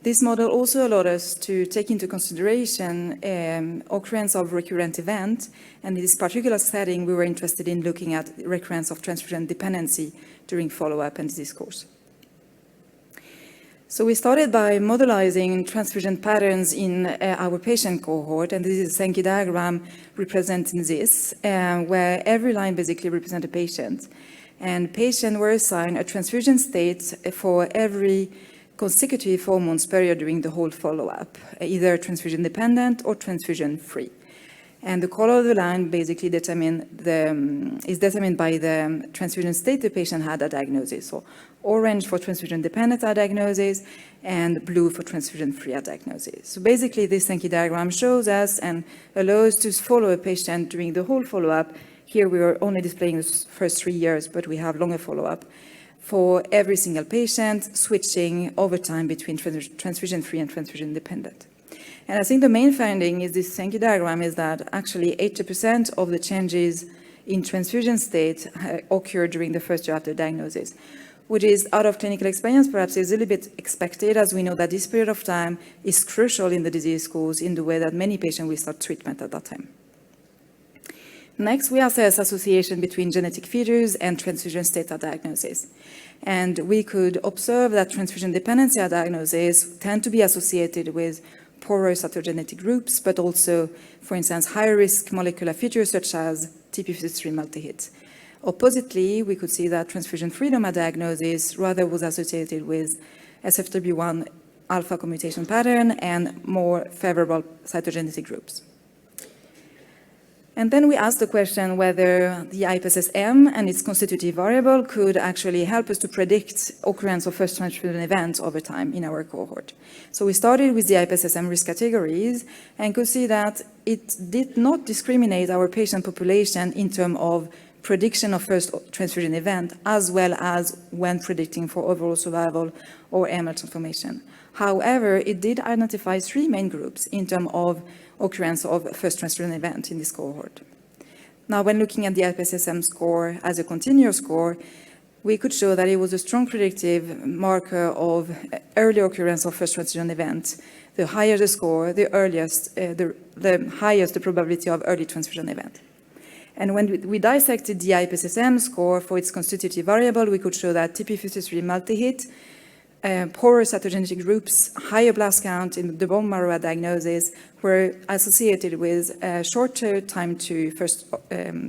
Speaker 7: This model also allowed us to take into consideration occurrence of recurrent event, and in this particular setting, we were interested in looking at recurrence of transfusion dependency during follow-up and disease course. So we started by modelizing transfusion patterns in our patient cohort, and this is a Sankey diagram representing this, where every line basically represents a patient. And patients were assigned a transfusion state for every consecutive 4 months period during the whole follow-up, either transfusion dependent or transfusion free. And the color of the line basically is determined by the transfusion state the patient had at diagnosis. So orange for transfusion-dependent at diagnosis, and blue for transfusion-free at diagnosis. So basically, this Sankey diagram shows us and allows us to follow a patient during the whole follow-up. Here we are only displaying the first 3 years, but we have longer follow-up for every single patient, switching over time between transfusion-free and transfusion-dependent. And I think the main finding is this Sankey diagram is that actually 80% of the changes in transfusion state occur during the first year after diagnosis, which is out of clinical experience, perhaps is a little bit expected, as we know that this period of time is crucial in the disease course in the way that many patients will start treatment at that time. Next, we assess association between genetic features and transfusion state at diagnosis. And we could observe that transfusion dependency at diagnosis tend to be associated with poorer cytogenetic groups, but also, for instance, higher risk molecular features such as TP53 multi-hit. Oppositely, we could see that transfusion freedom at diagnosis rather was associated with SF3B1 alpha commutation pattern and more favorable cytogenetic groups. And then we asked the question whether the IPSS-M and its constitutive variable could actually help us to predict occurrence of first transfusion events over time in our cohort. So we started with the IPSS-M risk categories and could see that it did not discriminate our patient population in terms of prediction of first transfusion event, as well as when predicting for overall survival or AML transformation. However, it did identify 3 main groups in terms of occurrence of first transfusion event in this cohort. Now, when looking at the IPSS-M score as a continuous score, we could show that it was a strong predictive marker of early occurrence of first transfusion event. The higher the score, the higher the probability of early transfusion event. And when we dissected the IPSS-M score for its constitutive variable, we could show that TP53 multi-hit, poorer cytogenetic groups, higher blast count in the bone marrow at diagnosis were associated with a shorter time to first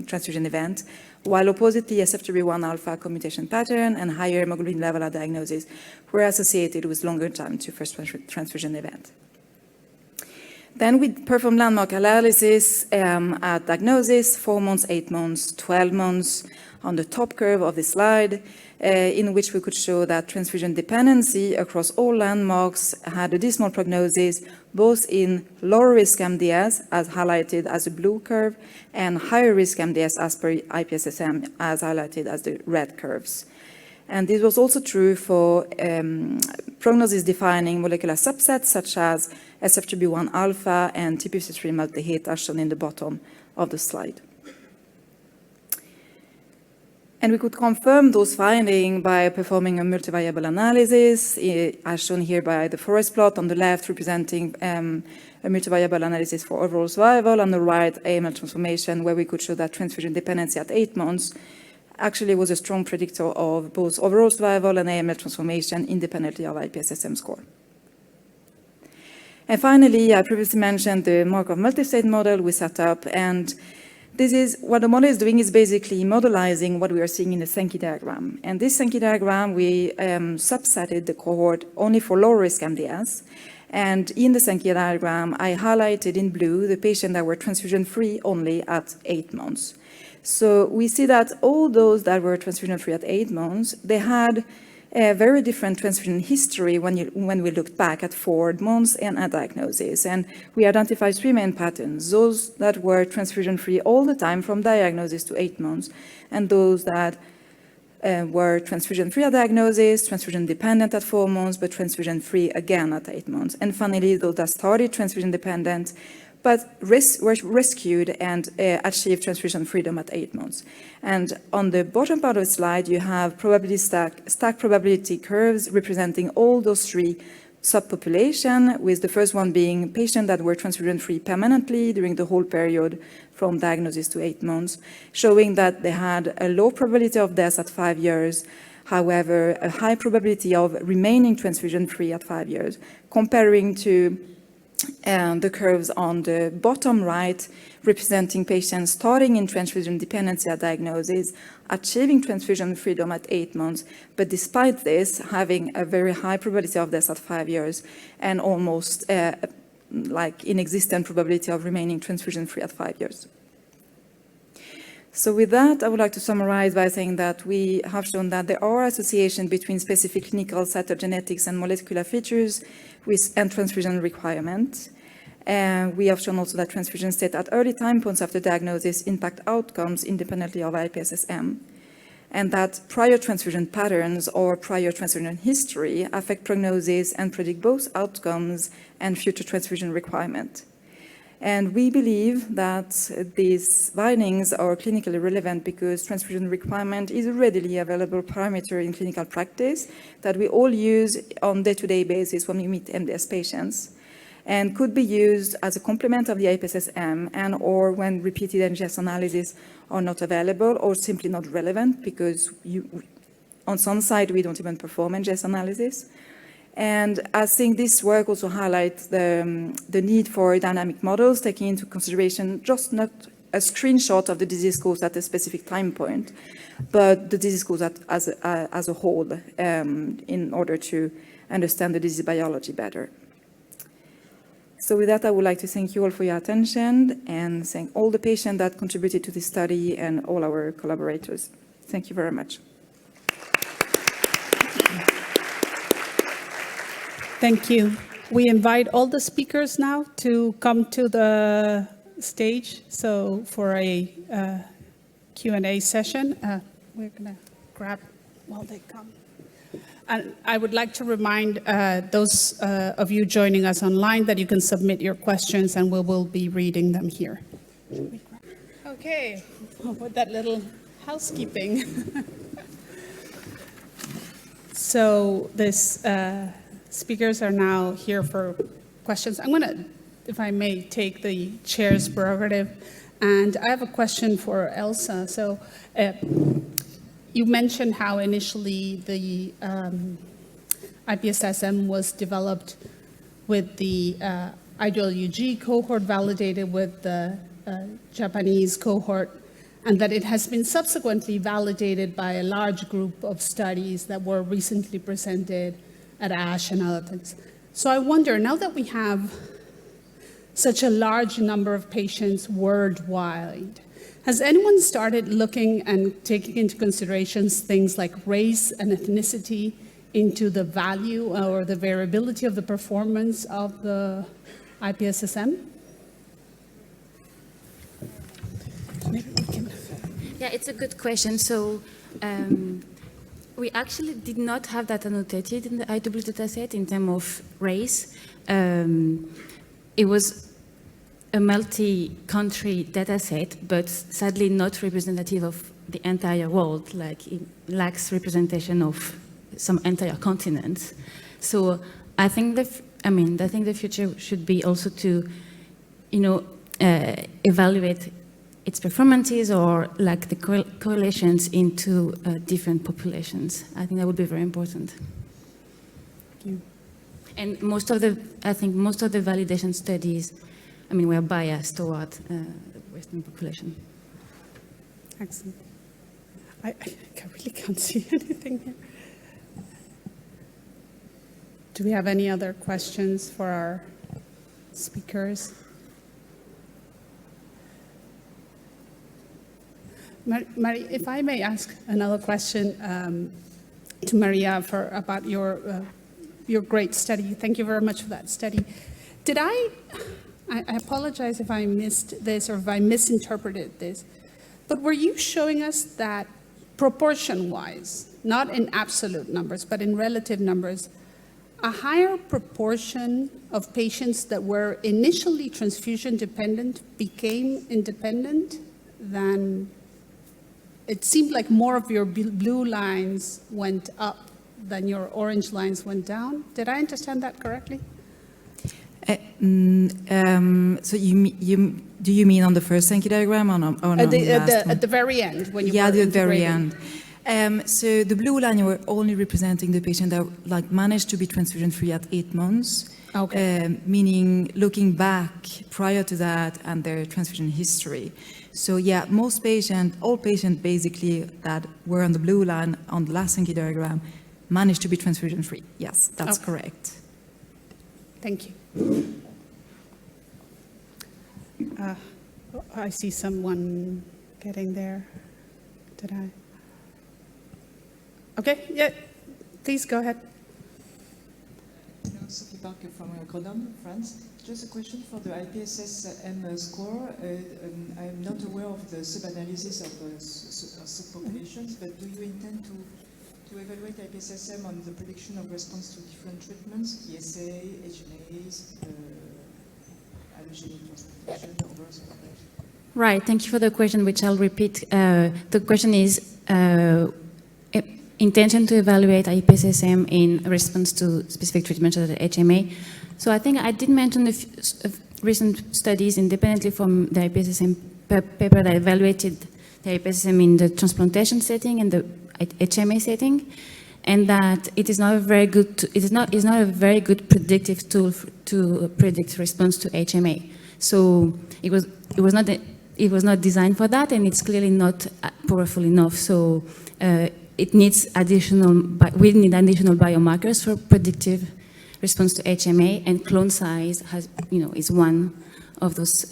Speaker 7: transfusion event, while oppositely SF3B1 alpha commutation pattern and higher hemoglobin level at diagnosis were associated with longer time to first transfusion event. Then we performed landmark analysis at diagnosis, 4 months, 8 months, 12 months, on the top curve of the slide, in which we could show that transfusion dependency across all landmarks had a dismal prognosis, both in lower risk MDS, as highlighted as a blue curve, and higher risk MDS as per IPSS-M, as highlighted as the red curves. And this was also true for prognosis-defining molecular subsets, such as SF3B1 alpha and TP53 multi-hit, as shown in the bottom of the slide. And we could confirm those findings by performing a multivariable analysis, as shown here by the forest plot on the left, representing a multivariable analysis for overall survival, on the right, AML transformation, where we could show that transfusion dependency at 8 months actually was a strong predictor of both overall survival and AML transformation independently of IPSS-M score. And finally, I previously mentioned the Markov multi-state model we set up, and this is what the model is doing is basically modelizing what we are seeing in the Sankey diagram. And this Sankey diagram, we subsetted the cohort only for low-risk MDS. And in the Sankey diagram, I highlighted in blue the patients that were transfusion-free only at 8 months. So we see that all those that were transfusion-free at 8 months, they had a very different transfusion history when we looked back at 4 months and at diagnosis. And we identified 3 main patterns: those that were transfusion-free all the time from diagnosis to 8 months, and those that were transfusion-free at diagnosis, transfusion-dependent at 4 months, but transfusion-free again at 8 months. And finally, those that started transfusion-dependent, but were rescued and achieved transfusion freedom at 8 months. And on the bottom part of the slide, you have probability stack probability curves representing all those 3 subpopulations, with the first one being patients that were transfusion-free permanently during the whole period from diagnosis to 8 months, showing that they had a low probability of death at 5 years, however, a high probability of remaining transfusion-free at 5 years, comparing to the curves on the bottom right, representing patients starting in transfusion dependency at diagnosis, achieving transfusion freedom at 8 months, but despite this, having a very high probability of death at 5 years and almost like inexistent probability of remaining transfusion-free at 5 years. So with that, I would like to summarize by saying that we have shown that there are associations between specific clinical cytogenetics and molecular features and transfusion requirement. And we have shown also that transfusion state at early time points after diagnosis impact outcomes independently of IPSS-M, and that prior transfusion patterns or prior transfusion history affect prognosis and predict both outcomes and future transfusion requirement. And we believe that these findings are clinically relevant because transfusion requirement is a readily available parameter in clinical practice that we all use on day-to-day basis when we meet MDS patients, and could be used as a complement of the IPSS-M and or when repeated NGS analysis are not available or simply not relevant because on some side we don't even perform NGS analysis. And I think this work also highlights the need for dynamic models taking into consideration just not a screenshot of the disease course at a specific time point, but the disease course as a whole in order to understand the disease biology better. So with that, I would like to thank you all for your attention and thank all the patients that contributed to this study and all our collaborators. Thank you very much.
Speaker 1: Thank you. We invite all the speakers now to come to the stage. So for a Q&A session, we're going to grab while they come. And I would like to remind those of you joining us online that you can submit your questions and we will be reading them here. Okay, with that little housekeeping. So this speakers are now here for questions. I'm going to, if I may, take the chair's prerogative. And I have a question for Elsa. So you mentioned how initially the IPSS-M was developed with the IWG cohort validated with the Japanese cohort, and that it has been subsequently validated by a large group of studies that were recently presented at ASH and other things. So I wonder, now that we have such a large number of patients worldwide, has anyone started looking and taking into consideration things like race and ethnicity into the value or the variability of the performance of the IPSS-M? Maybe we can.
Speaker 2: Yeah, it's a good question. So we actually did not have that annotated in the IW dataset in terms of race. It was a multi-country dataset, but sadly not representative of the entire world. Like it lacks representation of some entire continents. So I think the future should be also to, evaluate its performances or like the correlations into different populations. I think that would be very important.
Speaker 1: Thank you.
Speaker 2: And I think most of the validation studies, we're biased toward the Western population.
Speaker 1: Excellent. I really can't see anything here. Do we have any other questions for our speakers? Marie, if I may ask another question to Maria about your great study. Thank you very much for that study. Did I apologize if I missed this or if I misinterpreted this, but were you showing us that proportion-wise, not in absolute numbers, but in relative numbers, a higher proportion of patients that were initially transfusion-dependent became independent than... It seemed like more of your blue lines went up than your orange lines went down. Did I understand that correctly?
Speaker 7: So do you mean on the first Sankey diagram or on the last one?
Speaker 1: At the very end, when you
Speaker 7: were
Speaker 1: integrating.
Speaker 7: the very end. So the blue line, you were only representing the patient that managed to be transfusion-free at 8 months.
Speaker 1: Okay.
Speaker 7: Meaning looking back prior to that and their transfusion history. So yeah, all patients basically that were on the blue line on the last Sankey diagram managed to be transfusion-free. Yes, that's correct.
Speaker 1: Thank you. I see someone getting there. Did I? Okay, yeah, please go ahead.
Speaker 8: Sophie Parker from Grenoble, France. Just a question for the IPSS-M score. I'm not aware of the sub-analysis of subpopulations, but do you intend to evaluate IPSS-M on the prediction of response to different treatments, ESA, HMAs, allogeneic transplantation, or birth control?
Speaker 2: Right, thank you for the question, which I'll repeat. The question is, intention to evaluate IPSS-M in response to specific treatments of the HMA. So I think I did mention recent studies independently from the IPSS-M paper that evaluated the IPSS-M in the transplantation setting and the HMA setting, and that it is not a very good predictive tool to predict response to HMA. So it was not designed for that, and it's clearly not powerful enough. So it needs we need additional biomarkers for predictive response to HMA, and clone size is one of those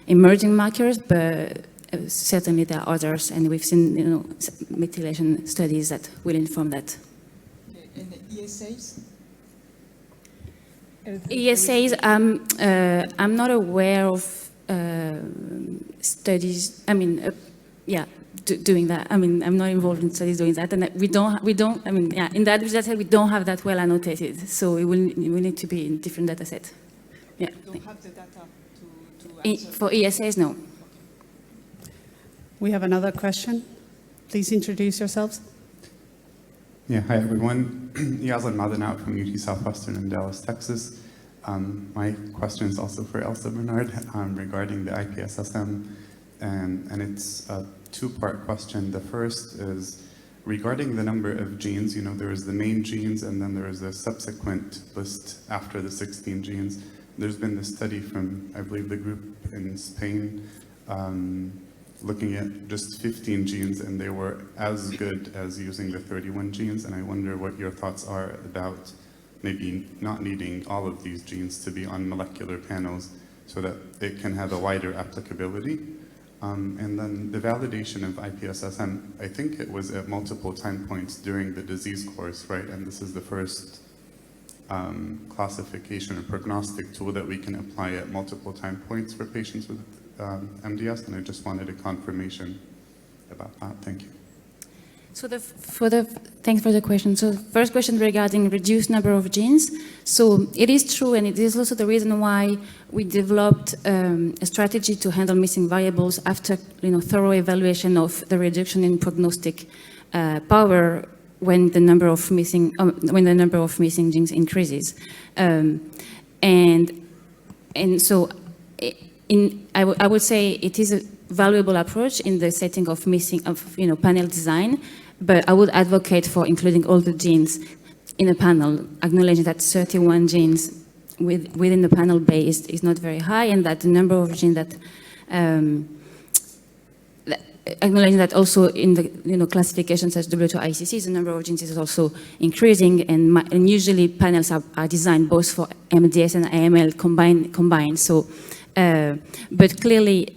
Speaker 2: emerging markers, but certainly there are others, and we've seen methylation studies that will inform that.
Speaker 8: Okay. And the ESAs?
Speaker 2: ESAs, I'm not aware of studies. I mean, doing that. I mean, I'm not involved in studies doing that, and we don't. I mean, yeah, in that data set, we don't have that well annotated, so it will need to be in different data set. Yeah.
Speaker 8: You don't have the data to answer.
Speaker 2: For ESAs, no.
Speaker 1: We have another question. Please introduce yourselves.
Speaker 9: Yeah, hi everyone. Yazan Madanat from UT Southwestern in Dallas, Texas. My question is also for Elsa Bernard regarding the IPSS-M, and it's a two-part question. The first is regarding the number of genes. There is the main genes, and then there is a subsequent list after the 16 genes. There's been this study from, I believe, the group in Spain, looking at just 15 genes, and they were as good as using the 31 genes. And I wonder what your thoughts are about maybe not needing all of these genes to be on molecular panels so that it can have a wider applicability. And then the validation of IPSS-M, I think it was at multiple time points during the disease course, right? And this is the first classification or prognostic tool that we can apply at multiple time points for patients with MDS, and I just wanted a confirmation about that. Thank you.
Speaker 2: So thanks for the question. So first question regarding reduced number of genes. So it is true, and it is also the reason why we developed a strategy to handle missing variables after thorough evaluation of the reduction in prognostic power when the number of missing genes increases, and so I would say it is a valuable approach in the setting of panel design. But I would advocate for including all the genes in a panel, acknowledging that 31 genes within the panel base is not very high, and that the number of genes acknowledging that also in the classification such W2ICC, the number of genes is also increasing, and usually panels are designed both for MDS and AML combined. So, but clearly,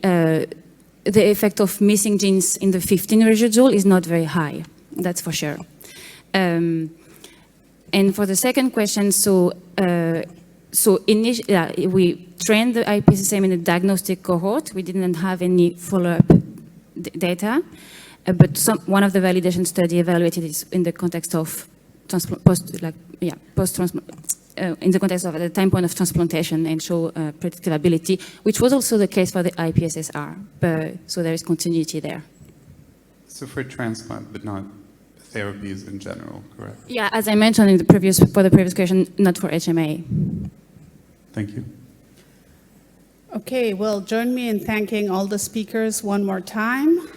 Speaker 2: the effect of missing genes in the 15 residual is not very high, that's for sure. And for the second question, we trained the IPSS-M in a diagnostic cohort. We didn't have any follow-up data, but one of the validation study evaluated it in the context of in the context of the time point of transplantation and show predictive ability, which was also the case for the IPSS-R. So there is continuity there.
Speaker 9: So for transplant, but not therapies in general, correct?
Speaker 2: Yeah, as I mentioned for the previous question, not for HMA.
Speaker 9: Thank you.
Speaker 1: Okay, well, join me in thanking all the speakers one more time.